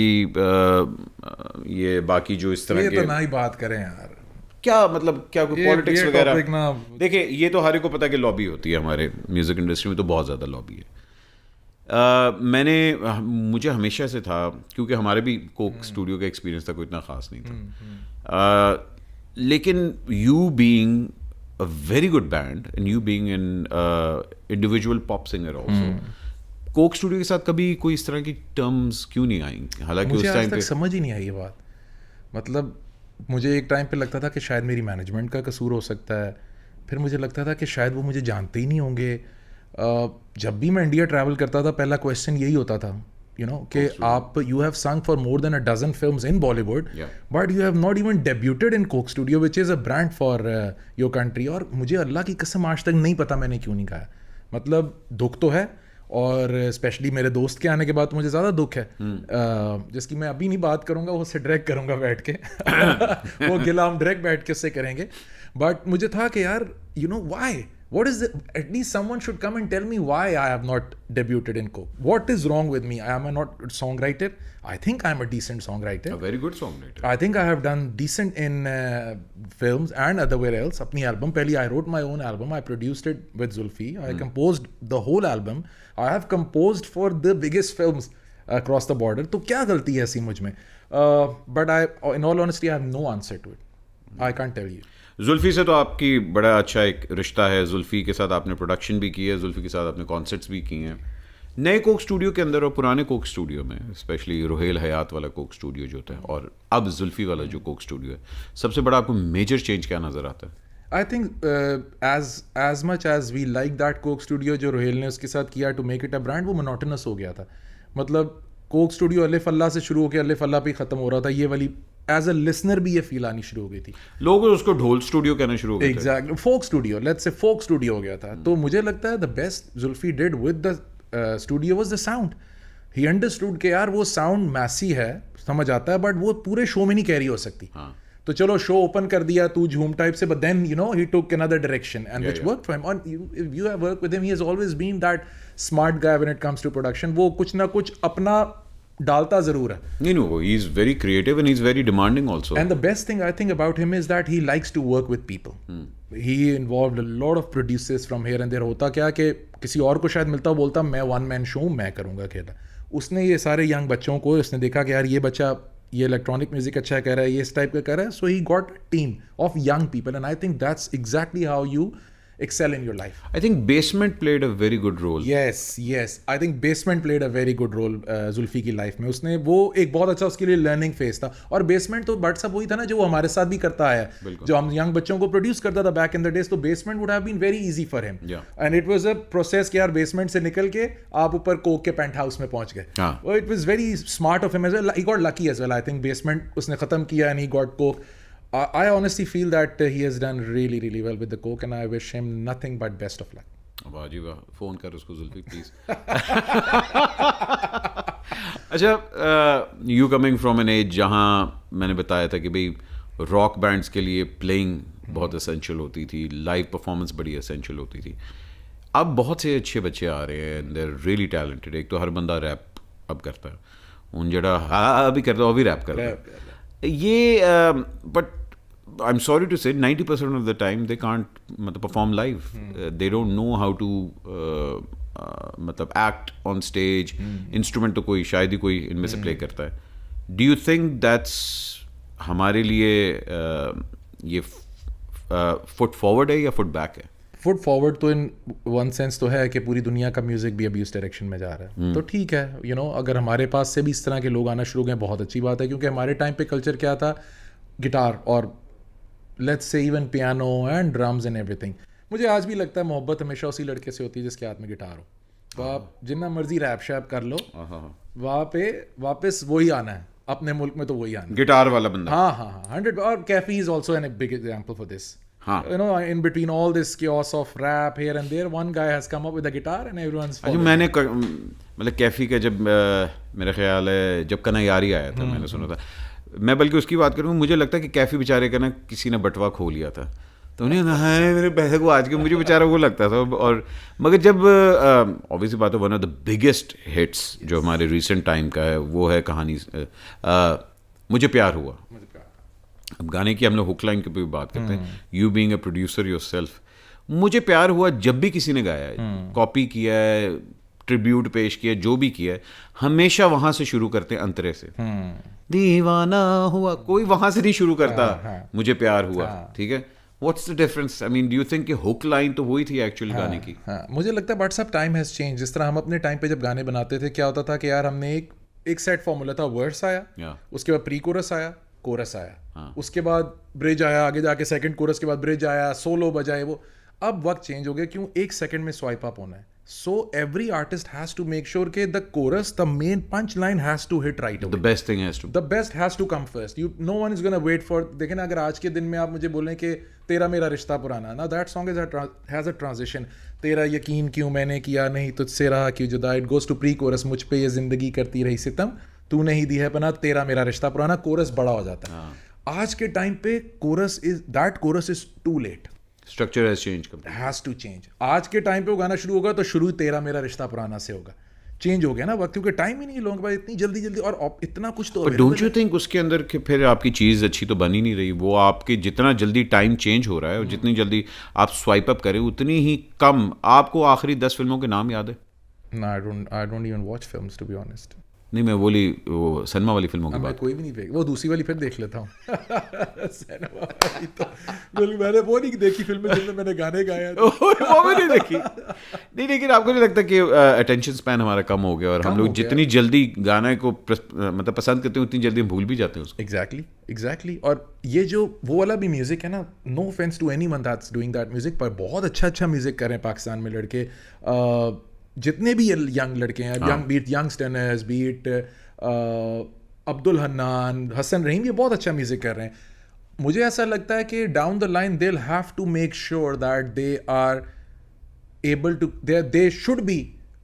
ये बाकी जो इस तरह ये के तो ना ही बात करें यार. क्या मतलब क्या कोई पॉलिटिक्स वगैरह ना देखिए ये तो हर एक को पता है कि लॉबी होती है हमारे म्यूज़िक इंडस्ट्री में तो बहुत ज़्यादा लॉबी है. मुझे हमेशा से था क्योंकि हमारे भी कोक स्टूडियो का एक्सपीरियंस था कोई इतना ख़ास नहीं था. लेकिन you being a very good band and you being an individual pop singer also Coke studio के साथ कभी कोई इस तरह की टर्म्स क्यों नहीं आई? हालांकि उस टाइम पे समझ ही नहीं आई ये बात. मतलब मुझे एक टाइम पे लगता था कि शायद मेरी मैनेजमेंट का कसूर हो सकता है. फिर मुझे लगता था कि शायद वो मुझे जानते ही नहीं होंगे. जब भी मैं इंडिया ट्रैवल करता था पहला क्वेश्चन यही होता था कि आप यू हैव संग for more than a dozen films in Bollywood but you have not even debuted in Coke Studio which is a brand for your country. और मुझे अल्लाह की कसम आज तक नहीं पता मैंने क्यों नहीं गाया. मतलब दुख तो है और स्पेशली मेरे दोस्त के आने के बाद तो मुझे ज़्यादा दुख है जिसकी मैं अभी नहीं बात करूँगा वो उससे डायरेक्ट करूँगा बैठ के वो गिला हम डायरेक्ट बैठ के उससे करेंगे. बट मुझे था कि यार why What is it? At least someone should come and tell me why I have not debuted in Coke. What is wrong with me? Am I not a songwriter? I think I'm a decent songwriter. A very good songwriter. I think I have done decent in films and otherwhere else. अपनी album पहली I wrote my own album. I produced it with Zulfi. I composed the whole album. I have composed for the biggest films across the border. तो क्या गलती है ऐसी मुझ में? But in all honesty, I have no answer to it. I can't tell you. Zulfi से तो आपकी बड़ा अच्छा एक रिश्ता है. जुल्फी के साथ आपने प्रोडक्शन भी की है, जुल्फी के साथ आपने कॉन्सर्ट्स भी किए हैं. नए कोक स्टूडियो के अंदर और पुराने कोक स्टूडियो में, स्पेशली रोहेल हयात वाला कोक स्टूडियो जो था और अब जुल्फी वाला जो कोक स्टूडियो है, सबसे बड़ा आपको मेजर चेंज क्या नज़र आता है? I think as much as we like that Coke Studio जो रोहेल ने उसके साथ किया to make it a brand, वो monotonous हो गया था. मतलब कोक स्टूडियो अलिफ अल्लाह से शुरू होकर अलिफ अल्लाह पे ख़त्म हो रहा था. ये वाली एज अ लिसनर भी ये फील आनी शुरू हो गई थी. लोग उसको ढोल स्टूडियो कहना शुरू हो गए. Exactly, folk studio, let's say folk studio हो गया था. तो मुझे लगता है the best Zulfi did with the studio was the sound. He understood कि यार वो साउंड मैसी है, समझ आता है, बट वो पूरे शो में नहीं कैरी हो सकती. तो चलो शो ओपन कर दिया तू झूम टाइप से, but then you know he took another direction and which worked for him. और if you have worked with him, he has always been that smart guy when it comes to production. वो कुछ ना कुछ अपना डालता जरूर है. नहीं, he is very creative and he is very demanding also. And the best thing I think about him is that he likes to work with people. He involved a lot of producers from here and there. होता क्या कि किसी और को शायद मिलता, बोलता मैं वन मैन शो मैं करूँगा अकेला. उसने ये सारे यंग बच्चों को, उसने देखा कि यार ये बच्चा ये इलेक्ट्रॉनिक म्यूजिक अच्छा कर रहा है, ये इस टाइप का कर रहा है, so he got a team of young people and I think that's exactly how you excel in your life. I think Basement played a very good role. Yes. I think Basement played a very good role Zulfi की life में. उसने वो एक बहुत अच्छा उसके लिए learning phase था. और बेसमेंट तो बट सब वही था ना जो वो हमारे साथ भी करता है, जो हम यंग बच्चों को प्रोड्यूस करता था बैक इन द डेज. तो basement would have been very easy for him and it was a process कि यार बेसमेंट से निकल के आप ऊपर कोक के पेंट हाउस में पहुंच गए. It was very smart of him as well. He got lucky as well. I think basement उसने खत्म किया and he got Coke. I honestly feel that he has done really, really well with the Coke, and I wish him nothing but best of luck. वाह जी वाह, phone कर उसको Zulfi please. अच्छा, you coming from an age जहाँ मैंने बताया था कि भाई रॉक बैंड्स के लिए प्लेइंग बहुत एसेंशियल होती थी, लाइव परफॉर्मेंस बड़ी एसेंशियल होती थी. अब बहुत से अच्छे बच्चे आ रहे हैं, दे आर रियली टैलेंटेड. एक तो हर बंदा रैप अब करता है, उन जड़ा हाँ भी करता है, वो भी रैप करता है. ये but I'm sorry to say 90% of the time they can't perform live. They don't know how to act on stage. Instrument तो कोई शायद ही कोई इनमें से play करता है. Do you think that's हमारे लिए ये foot forward है या foot back है? फुट फॉरवर्ड तो इन वन सेंस तो है कि पूरी दुनिया का म्यूजिक भी अभी उस डायरेक्शन में जा रहा है. तो ठीक है, यू नो, अगर हमारे पास से भी इस तरह के लोग आना शुरू हो गए बहुत अच्छी बात है. क्योंकि हमारे टाइम पे कल्चर क्या था, गिटार और let's say even piano and drums and everything. मुझे आज भी लगता है मोहब्बत हमेशा उसी लड़के से होती है जिसके हाथ में गिटार हो. तो आप जितना मर्जी रैप शैप कर लो, वहाँ पे वापस वही आना है. अपने मुल्क में तो वही आना है, गिटार वाला बंदा. हाँ 100. और Kaifi is also an big example for this. You know, in between all this chaos of rap here and there, one guy has come up with a guitar and everyone's following. मैंने मतलब कैफी का जब मेरा ख्याल है जब कनायारी आया था, मैंने सुना था. मैं बल्कि उसकी बात करूँ, मुझे लगता है कि कैफी बेचारे का ना किसी ने बटवा खो लिया था. तो उन्हें मेरे पैसे को आज के मुझे बेचारा वो लगता था. और मगर जब ऑब्वियसली बात है, one of the biggest hits जो हमारे रिसेंट टाइम का है वो है कहानी मुझे प्यार हुआ. अब गाने की हम लोग हुक लाइन की भी बात करते हैं. You being a producer yourself, मुझे प्यार हुआ जब भी किसी ने गाया है, कॉपी किया है, ट्रिब्यूट पेश किया, जो भी किया है, हमेशा वहां से शुरू करते हैं अंतरे से. दीवाना हुआ, कोई वहां से नहीं शुरू करता. मुझे प्यार हुआ, ठीक है. What's the difference? I mean, do you think कि हुक लाइन तो वही थी एक्चुअल गाने की? मुझे लगता है बट सब टाइम हैज चेंज. जिस तरह हम अपने टाइम पे जब गाने बनाते थे, क्या होता था कि यार हमने एक सेट फॉर्मूला था. वर्स आया, उसके बाद प्री कोरस आया, कोरस आया, उसके बाद ब्रिज आया, आगे जाके सेकंड कोरस के बाद ब्रिज आया, सोलो बजाए वो. अब वक्त चेंज हो गया. क्यों? एक सेकंड में स्वाइप अप होना है. So every artist has to make sure that the chorus, the main punch line has to hit right away. The best thing has to. The best has to come first. No one is gonna wait for. देखें ना, अगर आज के दिन में आप मुझे बोलें कि तेरा मेरा रिश्ता पुराना, ना that song has a transition. तेरा यकीन क्यों मैंने किया नहीं तुझसे रहा क्यों जुदा. It goes to pre-chorus. मुझ पे ये जिंदगी करती रही सितम, तू नहीं दी है पना, तेरा मेरा रिश्ता पुराना. कोरस बड़ा हो जाता है. आज के टाइम पे chorus is too late. Structure has change has to change. आज के टाइम पे वो गाना शुरू होगा तो शुरू तेरा मेरा रिश्ता पुराना से होगा। चेंज हो गया ना वक्त, क्योंकि टाइम ही नहीं है लोगों के पास इतनी जल्दी जल्दी, और इतना कुछ तो बट डोंट यू थिंक उसके अंदर कि फिर आपकी चीज़ अच्छी तो बन ही नहीं रही। वो आपके जितना जल्दी टाइम चेंज हो रहा है और जितनी जल्दी आप स्वाइप अप करें उतनी ही कम आपको आखिरी 10 फिल्मों के नाम याद है? ना, I don't even watch films to be honest. नहीं, मैं बोली वो सनमा वाली फिल्मों की मैं बात। कोई भी नहीं देख, वो दूसरी वाली फिर देख लेता हूँ सिनेमा वाली तो बिल्कुल, मैंने वो नहीं देखी फिल्में जिनमें मैंने गाने गाए हैं। वो भी नहीं देखी। नहीं, लेकिन आपको नहीं लगता कि अटेंशन स्पैन हमारा कम हो गया और हम लोग जितनी जल्दी गाने को मतलब पसंद करते हैं उतनी जल्दी हम भूल भी जाते हैं उसको? एग्जैक्टली। और ये जो वो वाला भी म्यूजिक है ना, no offence to anyone that's doing that music, पर बहुत अच्छा म्यूजिक कर रहे हैं पाकिस्तान में लड़के, जितने भी यंग लड़के हैं, be it youngsters, be it Abdul Hannan, Hassan Rahim, ये बहुत अच्छा म्यूजिक कर रहे हैं। मुझे ऐसा लगता है कि down the line they will have to make sure that they are able to, they should be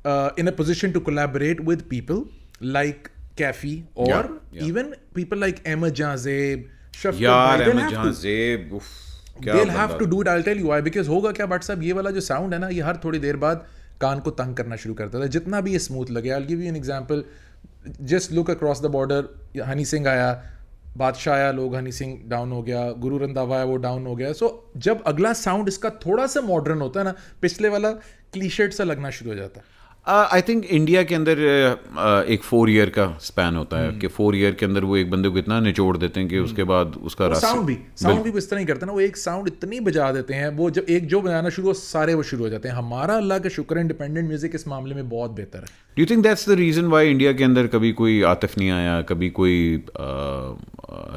in a position to collaborate with people like Kaifi और even people like Ahmed Jazeb, Shafqat यार Bhai, Ahmad जहां ज़ेब, उफ, क्या they'll have बंदा to do it. I'll tell you why, because होगा क्या WhatsApp, ये वाला जो साउंड है ना, ये हर थोड़ी देर बाद कान को तंग करना शुरू करता था, जितना भी ये स्मूथ लगे। I'll give you an example, just look across the border, Honey Singh आया, बादशाह आया, लोग हनी सिंह डाउन हो गया, गुरु रंधावा आया, वो डाउन हो गया। सो जब अगला साउंड इसका थोड़ा सा मॉडर्न होता है ना, पिछले वाला क्लीशेड सा लगना शुरू हो जाता है। आई थिंक इंडिया के अंदर एक 4 ईयर का स्पैन होता है कि 4 ईयर के अंदर वो एक बंदे को इतना निचोड़ देते हैं कि उसके बाद उसका साउंड भी इस तरह ही करते हैं ना, वो एक साउंड इतनी बजा देते हैं, वो जब एक जो बजाना शुरू हो सारे वो शुरू हो जाते हैं। हमारा अल्लाह का शुक्र है इंडिपेंडेंट म्यूजिक इस मामले में बहुत बेहतर है। Do you think that's the reason why India के अंदर कभी कोई आतिफ नहीं आया, कभी कोई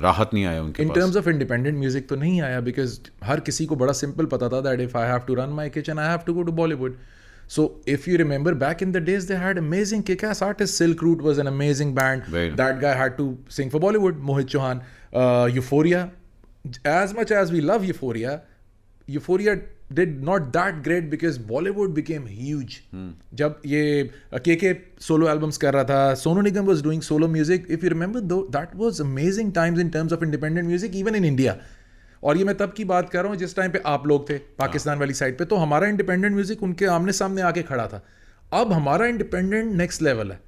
राहत नहीं आया उनके इन पास? टर्म्स ऑफ इंडिपेंडेंट म्यूजिक तो नहीं आया, बिकॉज हर किसी को बड़ा सिंपल पता था that if I have to run my kitchen I have to go to Bollywood. So if you remember back in the days, they had amazing kick-ass artists. Silk Route was an amazing band. Right. That guy had to sing for Bollywood. Mohit Chauhan, Euphoria. As much as we love Euphoria, Euphoria did not that great because Bollywood became huge. जब ये KK solo albums कर रहा था, Sonu Nigam was doing solo music. If you remember, though, that was amazing times in terms of independent music, even in India. और ये मैं तब की बात कर रहा हूँ जिस टाइम पे आप लोग थे पाकिस्तान वाली साइड पे, तो हमारा इंडिपेंडेंट म्यूजिक उनके आमने सामने आके खड़ा था। अब हमारा इंडिपेंडेंट नेक्स्ट लेवल है,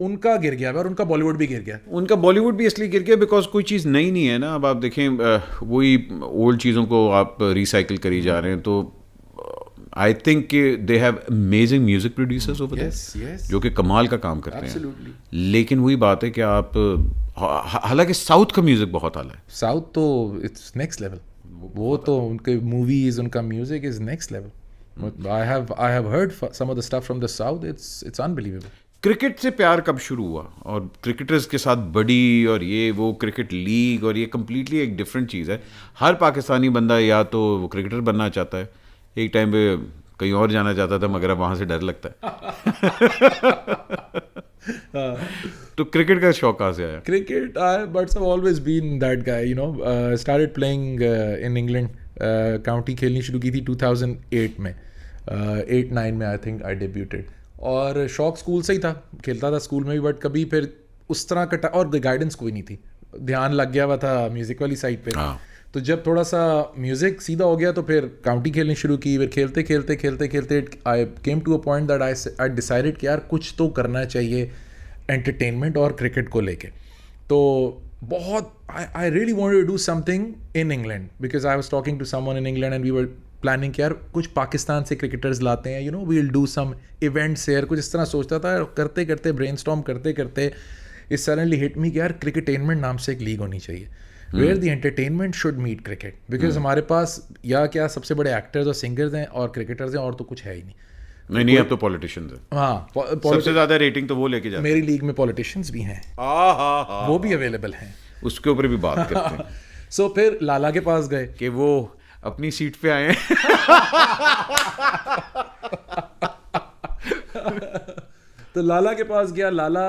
उनका गिर गया और उनका बॉलीवुड भी गिर गया। उनका बॉलीवुड भी इसलिए गिर गया बिकॉज कोई चीज़ नई नहीं है ना। अब आप देखें वही ओल्ड चीज़ों को आप रिसाइकिल करी जा रहे हैं, तो I think they have amazing music producers over there जो कि कमाल का काम करते हैं। लेकिन वही बात है कि आप हालांकि साउथ का म्यूजिक बहुत आला है। साउथ तो इट्स नेक्स्ट लेवल, वो तो उनके मूवीज, उनका music is next level. I have heard some of the stuff from the south, it's unbelievable. Cricket से प्यार कब शुरू हुआ और क्रिकेटर्स के साथ बड़ी और ये वो क्रिकेट लीग और ये कम्प्लीटली एक डिफरेंट चीज़ है। हर पाकिस्तानी बंदा या तो वो क्रिकेटर बनना चाहता है, एक टाइम पे कहीं और जाना चाहता था, मगर अब वहाँ से डर लगता है। तो क्रिकेट का शौक कहाँ से आया? Cricket, but I've always been that guy, you know. Started playing in England. County खेलनी शुरू की थी 2008 में, 8-9 में आई थिंक आई डेब्यूटेड। और शौक स्कूल से ही था, खेलता था स्कूल में भी, बट कभी फिर उस तरह का और गाइडेंस कोई नहीं थी, ध्यान लग गया हुआ था म्यूज़िक वाली साइड पे। तो जब थोड़ा सा म्यूज़िक सीधा हो गया तो फिर काउंटी खेलनी शुरू की। फिर खेलते I came to a point that I decided कि यार कुछ तो करना चाहिए एंटरटेनमेंट और क्रिकेट को लेके। तो बहुत I really wanted to do something in England, because I was talking to someone in England and we were planning कि यार कुछ पाकिस्तान से क्रिकेटर्स लाते हैं, you know, we will do some events here, कुछ इस तरह सोचता था। करते ब्रेनस्टॉर्म करते इट सडनली हिट मी कि यार क्रिकेटेनमेंट नाम से एक लीग होनी चाहिए where the entertainment should meet cricket, because हमारे पास या क्या सबसे बड़े एक्टर्स और सिंगर्स हैं और क्रिकेटर्स हैं, और तो कुछ है ही नहीं। नहीं अब तो पॉलिटिशियंस हैं। हाँ, सबसे ज्यादा रेटिंग तो वो लेके जाते हैं। मेरी लीग में पॉलिटिशियंस भी हैं, वो भी अवेलेबल हैं, उसके ऊपर भी बात करते हैं। सो फिर लाला के पास गए कि वो अपनी सीट पे आए हैं। तो लाला के पास गया, लाला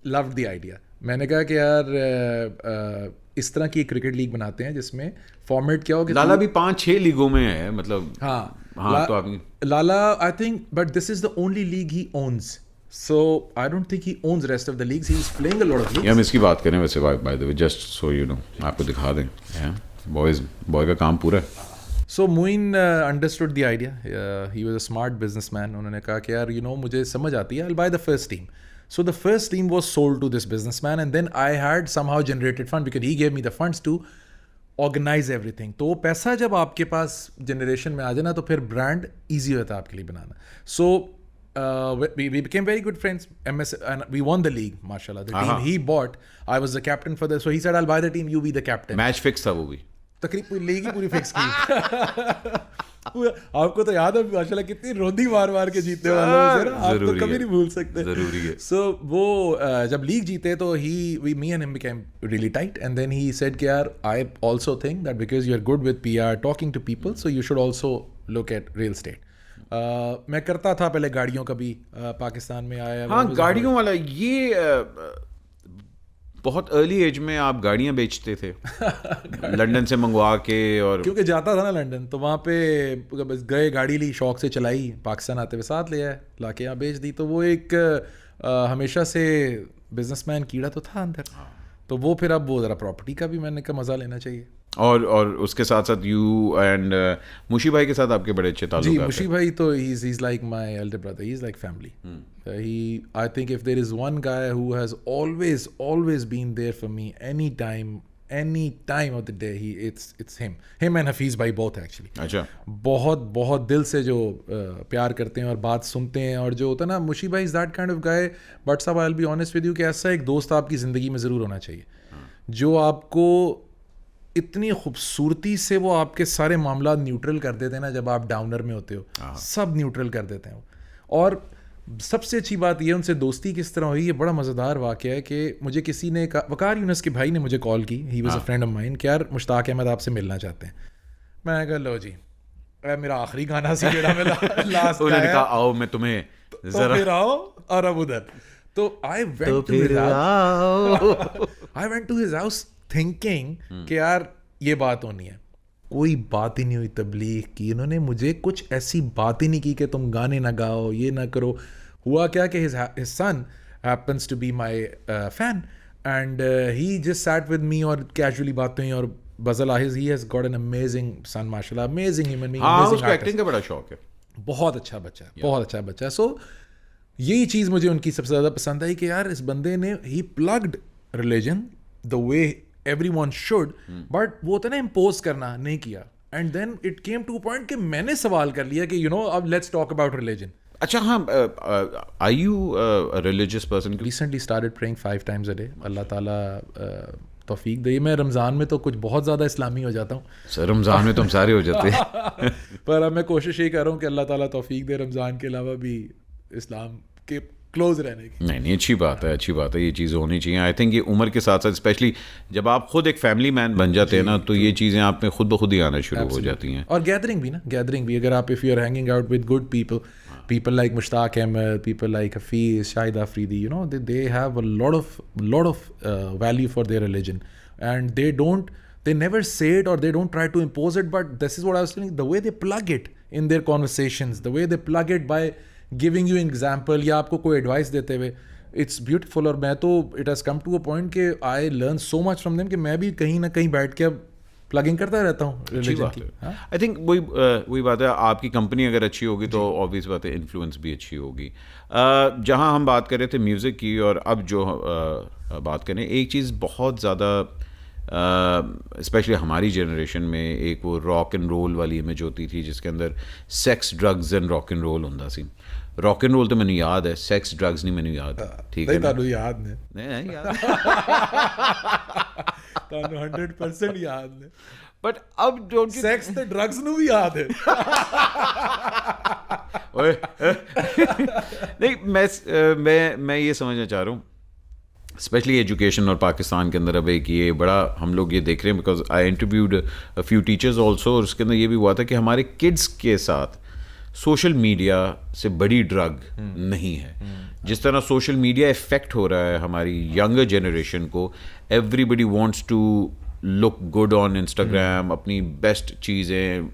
लव्ड द आइडिया। मैंने कहा कि यार इस तरह की क्रिकेट लीग बनाते हैं जिसमें फॉर्मेट क्या हो कि लाला भी 5-6 लीगों में है, मतलब हाँ तो आपने Lala I think, but this is the only league he owns, so I don't think he owns rest of the leagues, he is playing a lot of leagues. हम इसकी बात करें वैसे by the way, just so you know, आपको दिखा दें, boy का काम पूरा है। So Moin understood the idea, he was a smart businessman. उन्होंने कहा कि यार मुझे समझ आती है, I will by the first team. So the first team was sold to this businessman, and then I had somehow generated fund because he gave me the funds to organize everything. तो वो पैसा जब आपके पास generation में आ जाए ना, तो फिर ब्रांड ईजी होता है आपके लिए बनाना. So we became very good friends. And we won the league, mashallah. The team he bought, I was the captain for so he said, I'll buy the team, you be the captain. Match fix था वो भी, तकरीबन league ही पूरी fix की. आपको तो याद है माशाल्लाह कितनी रोंदी मार के जीतने वाले हैं, आप तो कभी नहीं भूल सकते. जरूरी है. सो वो जब लीग जीते तो me and him became really tight, and then he said कि यार I also think that because you are good with PR talking to people, so you should also look at real estate. मैं करता था पहले गाड़ियों का भी, पाकिस्तान में आया. हाँ, गाड़ियों वाला ये बहुत अर्ली एज में आप गाड़ियाँ बेचते थे लंदन से मंगवा के, और क्योंकि जाता था ना लंदन, तो वहाँ पे बस गए, गाड़ी ली, शौक से चलाई, पाकिस्तान आते हुए साथ ले आए, ला के यहाँ बेच दी. तो वो एक हमेशा से बिजनेसमैन कीड़ा तो था अंदर. तो वो फिर अब वो ज़रा प्रॉपर्टी का भी मैंने का मज़ा लेना चाहिए. और उसके साथ साथ यू एंड मुशी भाई के साथ आपके बड़े अच्छे ताल्लुक जी. हैं. मुशी भाई तो he's like my elder brother. He's like family. I think if there is one guy who has always been there for me any time of the day, it's him and Hafiz भाई both actually. अच्छा. बहुत दिल से जो प्यार करते हैं और बात सुनते हैं, और जो होता है ना, मुशी भाई is that kind of guy. But साहब I'll be honest with you कि ऐसा एक दोस्त आपकी ज़िंदगी में ज़रूर होना चाहिए जो आपको इतनी खूबसूरती से वो आपके सारे मामला न्यूट्रल कर देते हैं ना, जब आप डाउनर में होते हो सब न्यूट्रल कर देते हैं. और सबसे अच्छी बात ये उनसे दोस्ती किस तरह हुई, ये बड़ा मज़ेदार वाक़या है कि मुझे किसी ने वकार यूनुस के भाई ने मुझे कॉल की, ही was a friend of mine, कि यार मुश्ताक अहमद आपसे मिलना चाहते हैं. मैं कहा लो जी, मेरा आखिरी गाना सी जेड़ा मैं लास्ट उन्होंने कहा आओ मैं तुम्हें जरा फिर आओ, और अब उधर तो I went to his house thinking कि यार ये बात होनी है. कोई बात ही नहीं हुई तबलीग की. इन्होंने मुझे कुछ ऐसी बात ही नहीं की कि तुम गाने ना गाओ, ये ना करो. हुआ क्या कि his son happens to be my fan, and he just sat with me और casually बातें हुई. और बज़ल आहिज़, he has got an amazing son, माशाल्लाह, amazing human being. हाँ, उसको एक्टिंग का बड़ा शौक है. बहुत अच्छा बच्चा है, बहुत अच्छा बच्चा है. सो यही चीज़ मुझे उनकी सबसे ज़्यादा पसंद आई कि यार इस बंदे ने ही plugged religion the way everyone should, but वो होता है ना इम्पोज करना, नहीं किया. And then it came to point कि मैंने सवाल कर लिया कि अब लेट्स टॉक अबाउट रिलीजन. अच्छा. हाँ, are you a religious person? Recently started praying 5 times a day. Allah ताला तौफीक दे. मैं रमज़ान में तो कुछ बहुत ज़्यादा इस्लामी हो जाता हूँ. सर रमज़ान में तो हम सारे हो जाते हैं. पर अब मैं कोशिश ये कर रहा हूँ कि अल्लाह ताला तौफीक दे रमज़ान के अलावा भी इस्लाम के क्लोज रहने की. नहीं, अच्छी बात है, ये चीज़ें होनी चाहिए. आई थिंक ये उम्र के साथ साथ, स्पेशली जब आप खुद एक फैमिली मैन बन जाते हैं ना, तो ये चीज़ें आप में खुद ब खुद ही आना शुरू हो जाती हैं. और गैदरिंग भी अगर आप if you are hanging out with good people like Mushtaq Ahmed, people like Hafiz, Shahid Afridi, they have a lot of value for their religion, and they never say it or they don't try to impose it, but this is what I was saying, the way they plug it in their conversations, the way they plug it by giving you an example या आपको कोई advice देते हुए, it's beautiful. और मैं तो it has come to a point कि I learn so much from them कि मैं भी कहीं ना कहीं बैठ के अब प्लगिंग करता रहता हूँ रिलीजन की. आई थिंक वही बात है, आपकी कंपनी अगर अच्छी होगी तो ऑब्वियस बात है इन्फ्लुएंस भी अच्छी होगी. जहाँ हम बात कर रहे थे म्यूज़िक की, और अब जो बात करें, एक चीज़ बहुत ज़्यादा स्पेशली हमारी जनरेशन में एक वो रॉक एंड रोल वाली इमेज होती थी जिसके अंदर sex, drugs and rock and roll होता सी. रॉक एंड रोल तो मैंने याद है, सेक्स ड्रग्स नहीं मैंने याद. ठीक है ना? याद नहीं याद. 100% याद ने. बट अब जो सेक्स ते ड्रग्स ਨੂੰ ਵੀ याद है. नहीं, मैं ये समझना चाह रहा हूँ, स्पेशली एजुकेशन और पाकिस्तान के अंदर अब एक ये बड़ा हम लोग ये देख रहे हैं, because I interviewed a few teachers also, और उसके अंदर ये भी हुआ था कि हमारे किड्स के साथ सोशल मीडिया से बड़ी ड्रग नहीं है. जिस तरह सोशल मीडिया इफेक्ट हो रहा है हमारी यंगर जनरेशन को, everybody wants to look good on Instagram, अपनी बेस्ट चीज़ें,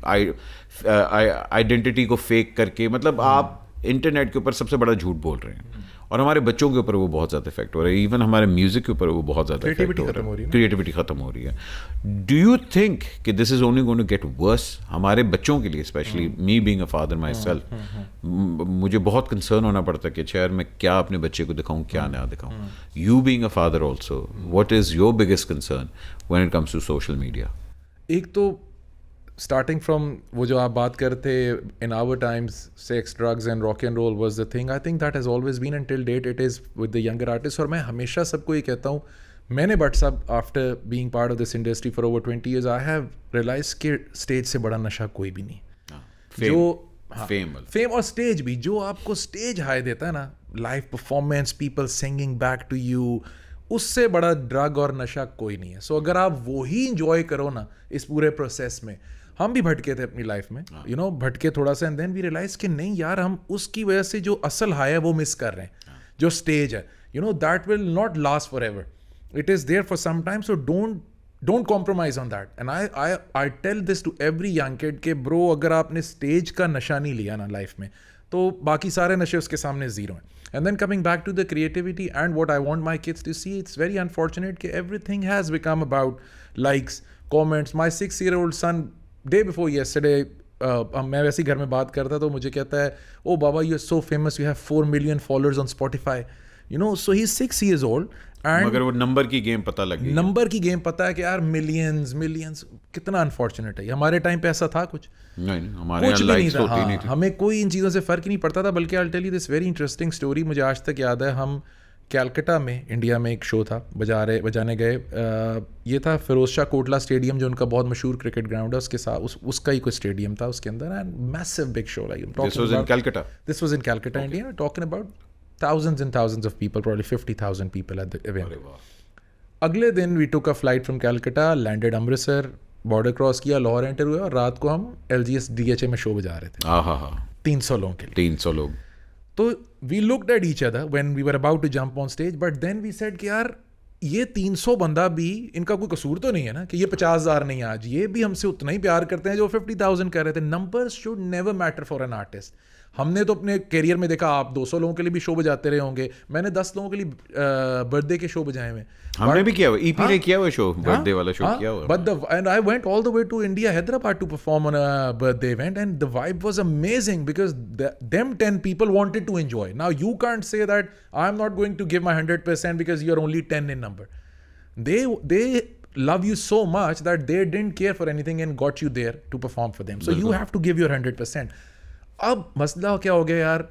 आइडेंटिटी को फेक करके, मतलब आप इंटरनेट के ऊपर सबसे बड़ा झूठ बोल रहे हैं. और हमारे बच्चों के ऊपर वो बहुत ज़्यादा इफेक्ट हो रहा है, इवन हमारे म्यूजिक के ऊपर वो बहुत ज़्यादा Creativity इफेक्ट खत्म हो रही है ना? क्रिएटिविटी खत्म हो रही है. डू यू थिंक कि this is only going to get worse हमारे बच्चों के लिए, specially me being a father myself? मुझे बहुत कंसर्न होना पड़ता है कि यार मैं क्या अपने बच्चे को दिखाऊं, क्या ना दिखाऊं. You being a father also, what is your biggest concern when it comes to social media? एक तो स्टार्टिंग फ्रॉम वो जो आप बात करते in our times, sex, drugs and rock and roll was the thing. I think that has always been and till date it is with the younger artist. और मैं हमेशा सबको ये कहता हूँ, मैंने बट सब after being part of this industry for over 20 years I have realize कि स्टेज से बड़ा नशा कोई भी नहीं. फेम और स्टेज भी, जो आपको स्टेज हाई देता है ना, live performance, people singing back to you, उससे बड़ा ड्रग और नशा कोई नहीं है. सो अगर आप वो ही इंजॉय करो ना इस पूरे प्रोसेस में. हम भी भटके थे अपनी लाइफ में, यू नो, भटके थोड़ा सा, एंड देन वी रियलाइज कि नहीं यार, हम उसकी वजह से जो असल हाई है वो मिस कर रहे हैं. जो स्टेज है, you know, that will not last forever. It is there for some time, so don't compromise on that. And I tell this to every young kid के ब्रो, अगर आपने स्टेज का नशा नहीं लिया ना लाइफ में, तो बाकी सारे नशे उसके सामने जीरो हैं. And then coming back to the creativity and what I want my kids to see, it's very unfortunate that everything has become about likes, comments. My 6-year-old son, day before yesterday, मैं वैसे ही घर में बात करता तो मुझे कहता है, oh Baba, you're so famous, you have 4 million followers on Spotify. You know, so he's 6 years old. मगर वो नंबर की गेम पता लग गई. नंबर की गेम पता है कि यार मिलियंस कितना अनफॉर्चुनेट है. हमारे टाइम पे ऐसा था कुछ नहीं, हमारे यहाँ लाइक्स होती नहीं थी. हमें कोई इन चीज़ों से फ़र्क ही नहीं पड़ता था. बल्कि I tell you this very interesting story. मुझे आज तक याद है, हम कैलकाटा में, इंडिया में एक शो था, बजाने गए. ये था फिरोज शाह कोटला स्टेडियम, जो उनका बहुत मशहूर क्रिकेट ग्राउंड है, उसके साथ उसका ही कोई स्टेडियम था उसके अंदर. And massive big show, like this was in Calcutta. This was in Calcutta, India. Talking about thousands and thousands of people, probably 50,000 people at the event. अगले दिन we took a flight from Calcutta, landed Amritsar, border cross किया, Lahore enter हुए, और रात को हम LGS DHA में show बजा रहे थे. 300 लोगों के लिए. 300 लोग. तो we looked at each other when we were about to jump on stage, but then we said कि यार, ये 300 बंदा भी, इनका कोई कसूर तो नहीं है ना कि ये 50,000 नहीं. आज ये भी हमसे उतना ही प्यार करते हैं जो 50,000 कर रहे थे. Numbers should never matter for an artist. हमने तो अपने करियर में देखा, आप 200 लोगों के लिए भी शो बजाते रहे होंगे, मैंने 10 लोगों के लिए बर्थडे के शो बजाए हुए. हमने भी किया हुआ, EP ने किया हुआ शो, बर्थडे वाला शो किया हुआ. But and I went all the way to India, Hyderabad, to perform on a birthday event, and the vibe was amazing because them 10 people wanted to enjoy. Now you can't say that I'm not going to give my 100% because you're only 10 in number. They love you so much that they didn't care for anything and got you there to perform for them. So you have to give your 100%. अब मसला क्या हो गया यार,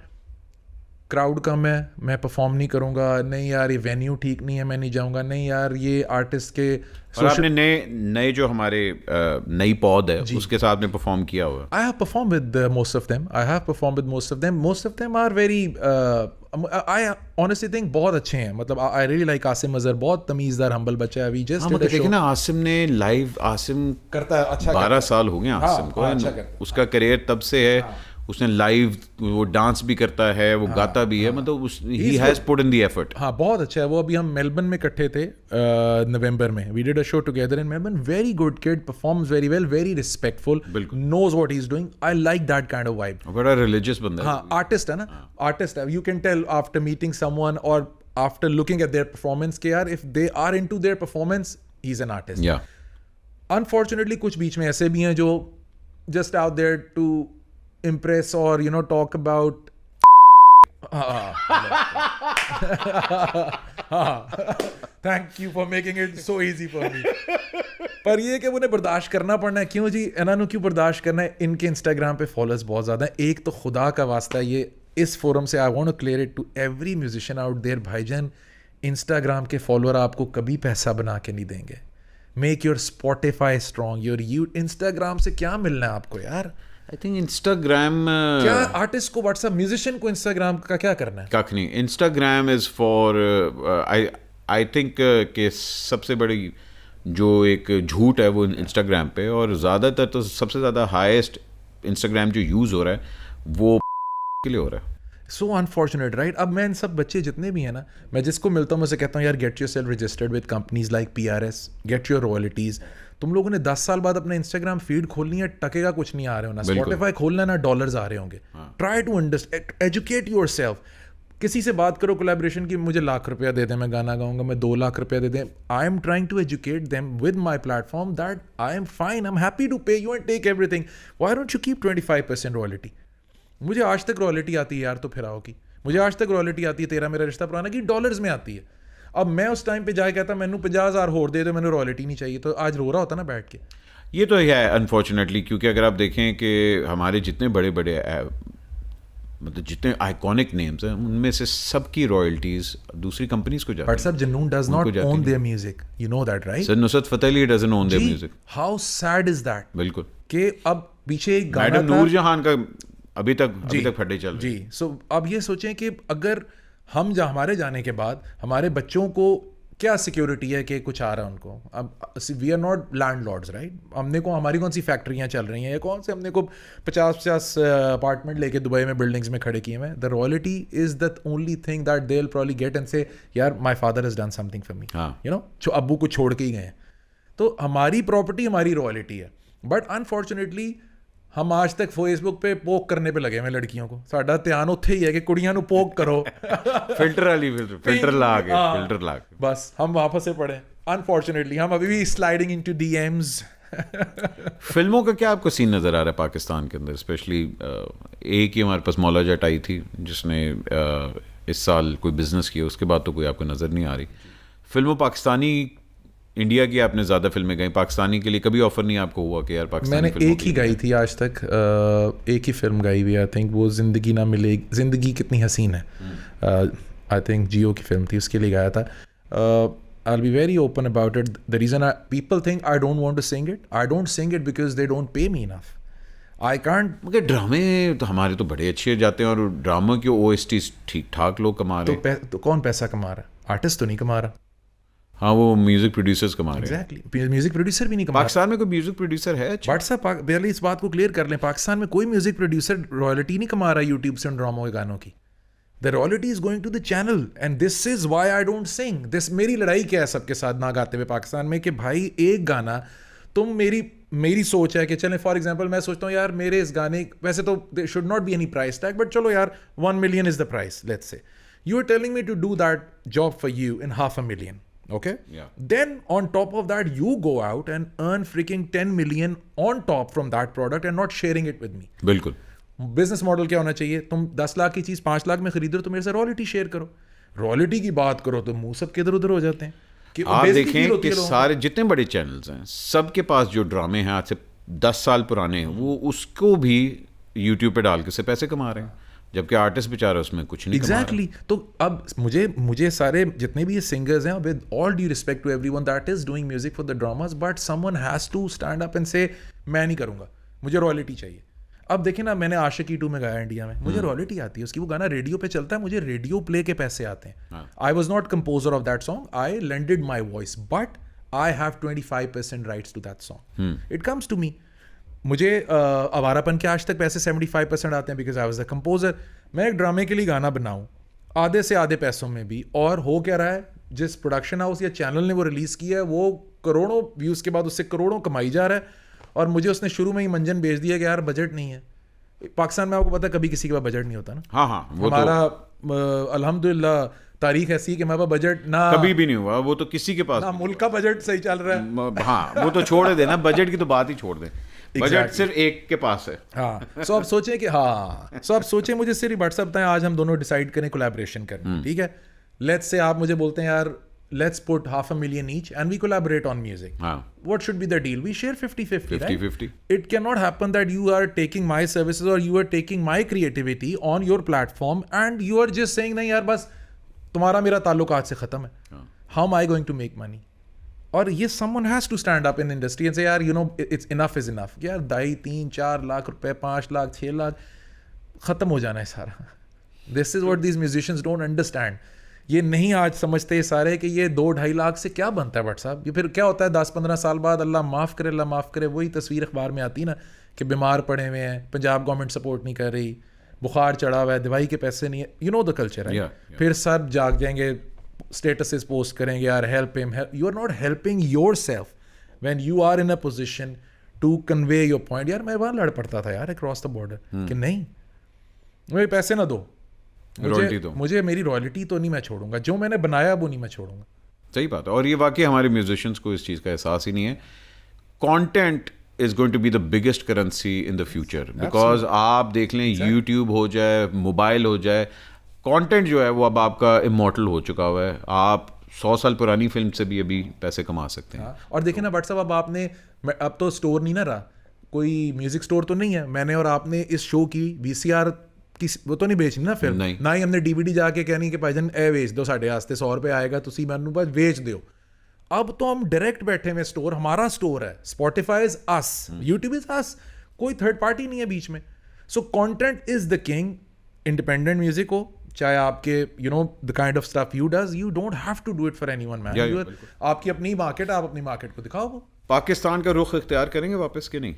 crowd कम है, मैं perform नहीं करूंगा, नहीं यार ये वेन्यू ठीक नहीं है, मैं नहीं जाऊंगा, नहीं यार ये आर्टिस्ट के. और आपने नए जो हमारे नई पौध है उसके साथ में परफॉर्म किया हुआ. I have performed with most of them. Most of them are very I honestly think बहुत अच्छे हैं. मतलब I really like Asim Azhar, बहुत तमीज़दार हम्बल बच्चा है. We just did a show. ना आसिम ने लाइव, आसिम करता है अच्छा, 12 साल हो गए आसिम को. उसका करियर तब से है. उसने लाइव वो डांस भी करता है, वो गाता भी है, मतलब he has put in the effort. हाँ, बहुत अच्छा है वो. अभी हम मेलबर्न में इकट्ठे थे नवंबर में. We did a show together in Melbourne. Very good kid, performs very well, very respectful, knows what he is doing. I like that kind of vibe. बड़ा रिलीजियस बंदा है. हाँ, आर्टिस्ट है ना, आर्टिस्ट है. You can tell after meeting someone और after looking at their performance के यार, if they are into their performance, he is an artist. या अनफॉर्चुनेटली कुछ बीच में ऐसे भी हैं जो just out there to impress or you know talk about thank you for making it so easy for me. पर ये कि उन्हें बर्दाश्त करना पड़ना है. क्यों जी, इन्होंने क्यों बर्दाश्त करना है? इनके इंस्टाग्राम पे फॉलोअर्स बहुत ज़्यादा है. एक तो खुदा का वास्ता, ये इस फोरम से I want to clear it to every musician out there, भाईजान, इंस्टाग्राम के फॉलोअर आपको कभी पैसा बना के नहीं देंगे. Make your Spotify strong. Your Instagram से क्या मिलना है आपको यार? आई थिंक इंस्टाग्राम, क्या आर्टिस्ट को व्हाट्सएप, म्यूजिशियन को इंस्टाग्राम का क्या करना है? कख नहीं. Instagram is for, I think कि सबसे बड़ी जो एक झूठ है वो इंस्टाग्राम पे, और ज़्यादातर तो सबसे ज़्यादा हाईएस्ट इंस्टाग्राम जो यूज़ हो रहा है वो के लिए हो रहा है. सो अनफॉर्चुनेट, राइट? अब मैं इन सब बच्चे जितने भी हैं ना, मैं जिसको मिलता हूँ मैं उसे कहता हूँ यार, get your self registered with companies like PRS, get your royalties. तुम लोगों ने 10 साल बाद अपना इंस्टाग्राम फीड खोलनी है, टके का कुछ नहीं आ रहे हो ना. स्पॉटिफाई खोलना है ना, डॉलर्स आ रहे होंगे. Try to understand, educate yourself. किसी से बात करो कोलैबोरेशन की, मुझे ₹1,00,000 दे दें, मैं गाना गाऊंगा, मैं ₹2,00,000 दे दें. I am trying to educate them with my platform that I am fine, I am happy to pay you and take everything. Why don't you keep 25% royalty? मुझे आज तक रॉयल्टी आती है यार, तो फिर आओ की. मुझे आज तक रॉयल्टी आती है, तेरा मेरा रिश्ता पुराना की डॉलर्स में आती है. अब मैं उस टाइम पे जाके कहता मैंने 50,000 होर दे दो, मैंने रॉयल्टी नहीं चाहिए, तो आज रो रहा होता ना बैठ के. ये तो है अनफॉर्चुनेटली, क्योंकि अगर आप देखें कि हमारे जितने बड़े बड़े मतलब जितने आइकॉनिक नेम्स हैं उनमें से सबकी रॉयल्टीज दूसरी कंपनीज को जाती बट सब Junoon does not own their music, you know that right? Sir Nusrat Fateh Ali doesn't own their music. How sad is that? बिल्कुल. कि अब पीछे एक गाना मैडम था नूरजहां का अभी तक फटे चल रहे. जी. सो अब ये सोचें कि अगर हम हमारे जाने के बाद हमारे बच्चों को क्या सिक्योरिटी है कि कुछ आ रहा है उनको. अब we are not landlords right. हमने को हमारी कौन सी फैक्ट्रियाँ चल रही हैं या कौन से हमने को 50 अपार्टमेंट लेके दुबई में बिल्डिंग्स में खड़े किए हुए हैं. The royalty is the only thing that they will probably get and say यार my father has done something for me, you know, जो अब्बू को छोड़ के ही गए हैं. तो हमारी प्रॉपर्टी हमारी रॉयल्टी है. बट अनफॉर्चुनेटली हम आज तक फेसबुक पे पोक करने पे लगे हुए लड़कियों को. साडा ध्यान उत्थे ही है कि कुड़ियां नू पोक करो. फिल्टर ला के बस हम वहां फंसे पड़े. अनफॉर्चुनेटली हम अभी भी स्लाइडिंग इनटू डीएम्स. फिल्मों का क्या आपको सीन नज़र आ रहा है पाकिस्तान के अंदर? स्पेशली एक ही हमारे पास मौला जट आई थी जिसने इस साल कोई बिजनेस किया, उसके बाद तो कोई आपको नज़र नहीं आ रही. फिल्मों पाकिस्तानी इंडिया की आपने ज़्यादा फिल्में गई, पाकिस्तानी के लिए कभी ऑफर नहीं आपको हुआ कि यार पाकिस्तानी? मैंने एक ही गाई थी आज तक, एक ही फिल्म गाई हुई आई थिंक, वो ज़िंदगी ना मिलेगी, ज़िंदगी कितनी हसीन है, आई थिंक जियो की फिल्म थी, उसके लिए गाया था. I'll be very open about it. The reason people think I don't want to sing it, I don't sing it because they don't pay me enough. I can't. मगर ड्रामे तो हमारे तो बड़े अच्छे जाते हैं और ड्रामों के OST ठीक ठाक लोग कमा रहे हैं. तो कौन पैसा कमा रहा है? आर्टिस्ट तो नहीं कमा रहा. हाँ, वो म्यूजिक प्रोड्यूसर्स कमा रहे हैं. एग्जैक्टली, म्यूजिक प्रोड्यूसर भी नहीं कमा. पाकिस्तान में कोई म्यूजिक प्रोड्यूसर है? व्हाट्सएप पहले इस बात को क्लियर कर लें, पाकिस्तान में कोई म्यूजिक प्रोड्यूसर रॉयल्टी नहीं कमा रहा यूट्यूब से उन ड्रामों के गानों की. The royalty is going to the channel and this is why I don't sing this. मेरी लड़ाई क्या है सबके साथ ना गाते हुए पाकिस्तान में कि भाई एक गाना तुम मेरी सोच है कि चलें फॉर एग्जांपल मैं सोचता हूँ यार मेरे इस गाने, वैसे तो they should not be any price tag, but चलो यार 1 million is the price, let's say you are telling me to do that job for you in $500,000. Okay? Yeah. Then on top of that, you go out and earn freaking 10 million on top from that product and not sharing it with me. बिल्कुल. Business model क्या होना चाहिए? तुम 10 लाख की चीज 5 लाख में खरीद रहे हो तो मेरे से रॉयल्टी शेयर करो. रॉयल्टी की बात करो तो मुंह सब किधर उधर हो जाते हैं. कि आप देखें कि सारे जितने बड़े चैनल्स हैं सबके पास जो ड्रामे हैं आज से 10 साल पुराने हैं वो उसको भी यूट्यूब पे डाल के से पैसे कमा रहे हैं, जबकि आर्टिस्ट बेचारा उसमें कुछ नहीं एग्जैक्टली. तो अब मुझे सारे जितने भी ये सिंगर्स हैं, with all due respect to everyone that is doing music for the dramas, but someone has to stand up and say मैं नहीं करूंगा, मुझे रॉयल्टी चाहिए. अब देखें ना, मैंने आशिकी 2 में गाया इंडिया में, मुझे रॉयल्टी आती है उसकी, वो गाना रेडियो पे चलता है, मुझे रेडियो प्ले के पैसे आते हैं. I was not composer of that song, I lended my voice, but I have 25% rights to that song. It comes to me. मुझे आवारापन के आज तक पैसे 75% आते हैं because I was the composer. मैं एक ड्रामे के लिए गाना बनाऊं आधे से आधे पैसों में भी, और हो क्या रहा है, जिस प्रोडक्शन हाउस या चैनल ने वो रिलीज़ किया है वो करोड़ों व्यूज़ के बाद उससे करोड़ों कमाई जा रहा है, और मुझे उसने शुरू में ही मंजन भेज दिया कि यार बजट नहीं है. पाकिस्तान में आपको पता है कभी किसी के पास बजट नहीं होता ना. हाँ वो हमारा अल्हम्दुलिल्लाह तारीख ऐसी कि हमारे पास बजट ना कभी भी नहीं हुआ, वो तो किसी के पास ना मुल्क का बजट सही चल रहा है. हाँ वो तो छोड़ दे ना, बजट की तो बात ही छोड़ दे. बजट सिर्फ एक के पास है. हाँ. सो अब सोचें मुझे सिर्फ व्हाट्सएप बताएं, आज हम दोनों डिसाइड करें कोलैबोरेशन करना, ठीक है? लेट्स से आप मुझे बोलते हैं यार let's put $500,000 each and we collaborate on music. What should be the deal? We share 50-50, right? 50-50. It cannot happen that you are taking my services or you are taking my creativity on your platform and you are just saying नहीं यार बस तुम्हारा मेरा ताल्लुक आज से खत्म है. How am I going to make money? और ये someone has to stand up in the industry and say यार you know it's enough is enough. यार 2.5-4 लाख रुपए, 5 लाख 6 लाख खत्म हो जाना है सारा. This is what these musicians don't understand. ये नहीं आज समझते सारे कि ये 2-2.5 लाख से क्या बनता है बट साहब. ये फिर क्या होता है 10-15 साल बाद, अल्लाह माफ़ करे, वही तस्वीर अखबार में आती ना कि बीमार पड़े हुए हैं, पंजाब गवर्नमेंट सपोर्ट नहीं कर रही, बुखार चढ़ा हुआ है, दवाई के पैसे नहीं है. यू नो द कल्चर है. फिर सब जाग जाएंगे, स्टेटसेस पोस्ट करेंगे यार help him. You are not helping yourself when you are in a position to convey your point. यार मैं वहाँ लड़ पड़ता था यार अक्रॉस द बॉर्डर कि नहीं मुझे पैसे ना दो, रॉयल्टी तो मुझे मेरी रॉयल्टी तो नहीं मैं छोड़ूंगा, जो मैंने बनाया वो नहीं मैं छोड़ूंगा। सही बात है। और ये वाकई हमारे म्यूजिशियंस को इस चीज़ का एहसास ही नहीं है। Content is going to be the biggest currency in the future, because आप देख लें यूट्यूब हो जाए, मोबाइल हो जाए, कंटेंट जो है वो अब आपका इमॉर्टल हो चुका हुआ है। आप 100 साल पुरानी फिल्म से भी अभी पैसे कमा सकते हैं। और देखिए ना व्हाट्सअप, अब आपने, अब तो स्टोर नहीं ना रहा, कोई म्यूजिक स्टोर तो नहीं है। मैंने और आपने इस शो की VCR की वो तो नहीं बेचनी ना फिल्म, नहीं। ना ही हमने DVD जाके कहनी कि भाईजान ए बेच दो, साढ़े वास्ते 100 रुपये आएगा, तुसी मैनू बस बेच दो। अब तो हम डायरेक्ट बैठे हुए स्टोर, हमारा स्टोर है, Spotify is us, YouTube is us, कोई थर्ड पार्टी नहीं है बीच में। So content is the king. Independent music हो, चाहे आपके the kind of stuff you does, you don't have to do it for anyone man. आपकी अपनी मार्केट, आप अपनी मार्केट को दिखाओ। पाकिस्तान का रुख इख्तियार करेंगे वापस के नहीं?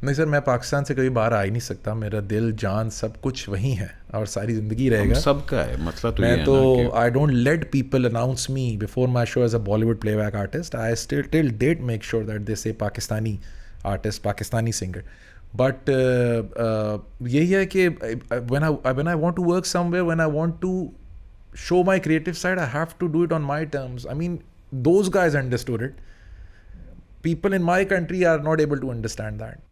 नहीं सर, मैं पाकिस्तान से कभी बाहर आ ही नहीं सकता। मेरा दिल जान सब कुछ वहीं है और सारी जिंदगी रहेगा। सबका है मतलब। तो मैं तो I don't let people announce me before my show as a Bollywood playback artist. I still till date make sure that they say Pakistani artist, Pakistani singer. But यही है कि when I want to work somewhere, when I want to show my creative side, I have to do it on my terms. I mean, those guys understood it. People in my country are not able to understand that.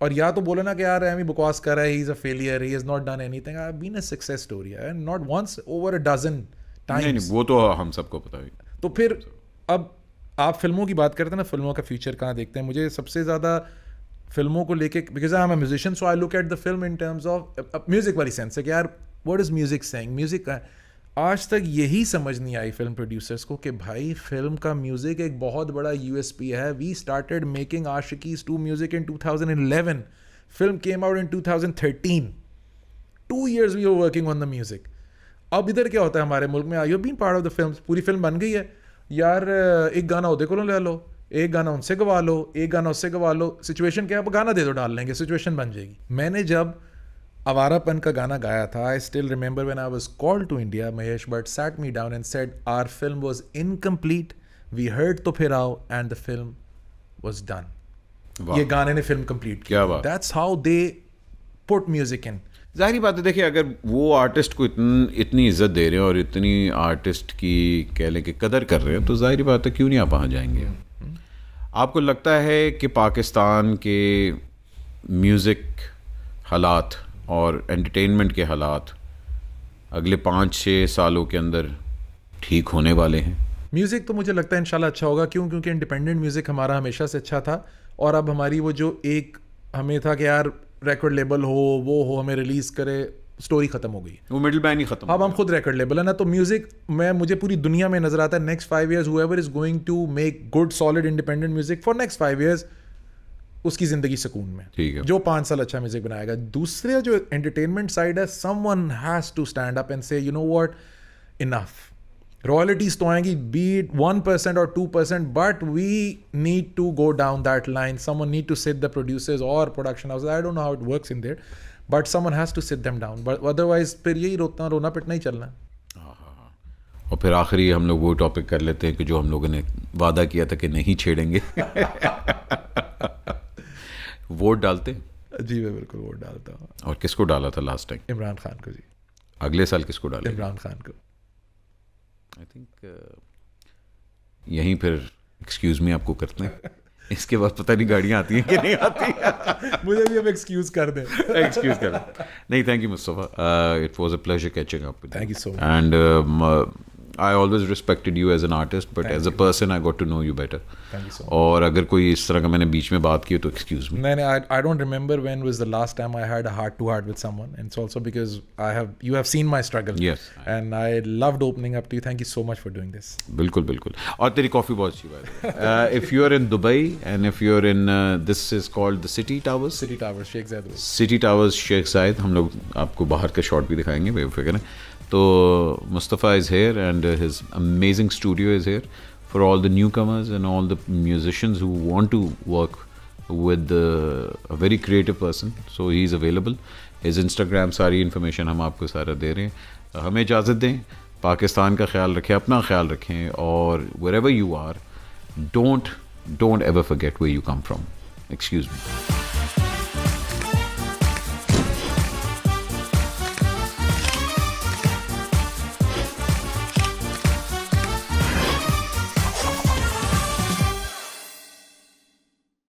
और या तो बोले ना कि यार Amy बकवास कर रहा है, he is a failure, he has not done anything. I have been a success story, and not once, over a dozen times. नहीं, वो तो हम सबको पता है। तो फिर अब आप फिल्मों की बात करते हैं ना, फिल्मों का फ्यूचर कहाँ देखते हैं? मुझे सबसे ज़्यादा फिल्मों को लेके, because I am a musician, so I look at the film in terms of music वाली सेंस है कि यार what is music saying. Music आज तक यही समझ नहीं आई फिल्म प्रोड्यूसर्स को कि भाई फिल्म का म्यूजिक एक बहुत बड़ा USP है। We started making Aashiqui's 2 music in 2011, film came out in 2013, 2 years we were working on the music. अब इधर क्या होता है हमारे मुल्क में, you been part of the film, पूरी फिल्म बन गई है यार, एक गाना उधर को ले लो, एक गाना उनसे गवा लो, एक गाना उससे गवा लो, सिचुएशन क्या है, गाना दे दो, डाल लेंगे, सिचुएशन बन जाएगी। मैंने जब आवारापन का गाना गाया था, I still remember when I was called to India, Mahesh Bhatt sat me down and said our film was incomplete, we heard तो फिर आओ, and the film was done. ये गाने ने फिल्म कंप्लीट की। क्या बात। That's how they put music in. जाहिर बात है, देखिए अगर वो आर्टिस्ट को इतनी इज्जत दे रहे हैं और इतनी आर्टिस्ट की कह लें कि कदर कर रहे हैं, तो जाहिर बात है क्यों नहीं आप वहाँ जाएंगे। आपको लगता है कि पाकिस्तान के म्यूज़िक हालात और एंटरटेनमेंट के हालात अगले 5-6 सालों के अंदर ठीक होने वाले हैं? म्यूज़िक तो मुझे लगता है इंशाल्लाह अच्छा होगा। क्योंकि इंडिपेंडेंट म्यूज़िक हमारा हमेशा से अच्छा था, और अब हमारी वो जो एक हमें था कि यार रिकॉर्ड लेबल हो, वो हो, हमें रिलीज़ करे, स्टोरी खत्म हो गई। वो मिडिल मैन ही खत्म। अब हम खुद रिकॉर्ड लेबल है ना, तो म्यूजिक मुझे पूरी दुनिया में नजर आता है next 5 years whoever is going to make good solid independent music for next 5 years, उसकी जिंदगी सुकून में। ठीक है। जो 5 साल अच्छा म्यूजिक बनाएगा। दूसरे जो एंटरटेनमेंट साइड है, someone has to stand up and say you know what, enough. Royalties तो आएंगी, be it 1% or 2%, but we need to go down that line. Someone need to sit the producers or production houses. I don't know how it works in there, but someone has to sit them down. But otherwise फिर यही रोना पिटना ही चलना है। और फिर आखिरी हम लोग वो टॉपिक कर लेते हैं कि जो हम लोगों ने वादा किया था कि नहीं छेड़ेंगे। वोट डालते हैं? जी मैं बिल्कुल वोट डालता हूँ। और किसको डाला था लास्ट टाइम? इमरान खान को। जी। अगले साल किसको डालेंगे? इमरान खान को। आई थिंक यहीं फिर एक्सक्यूज मी आपको करते हैं। इसके बाद पता नहीं गाड़ियाँ आती हैं कि नहीं आती। मुझे भी अब एक्सक्यूज कर दें। एक्सक्यूज कर नहीं। Thank you Mustafa, it was a pleasure catching up. Thank you so much. And I always respected you as an artist, but as a person I got to know you better. Thank you so much. और अगर कोई इस तरह का मैंने बीच में बात की तो excuse me. नहीं, I don't remember when was the last time I had a heart to heart with someone, and it's also because you have seen my struggle. Yes. And I loved opening up to you. Thank you so much for doing this. बिल्कुल बिल्कुल। और तेरी coffee बहुत अच्छी बात है। If you are in Dubai and if you are in this is called the City Towers. City Towers, Sheikh Zayed Road. City Towers, Sheikh Zayed। हम लोग आपको बाहर का शॉट भी दिखाएंगे, बेफिक्र है। तो Mustafa is here and his amazing studio is here for all the newcomers and all the musicians who want to work with a very creative person. So he is available. His Instagram सारी information हम आपको सारा दे रहे हैं। हमें इजाज़त दें, पाकिस्तान का ख्याल रखें, अपना ख्याल रखें, और wherever you are, don't ever forget where you come from. Excuse me.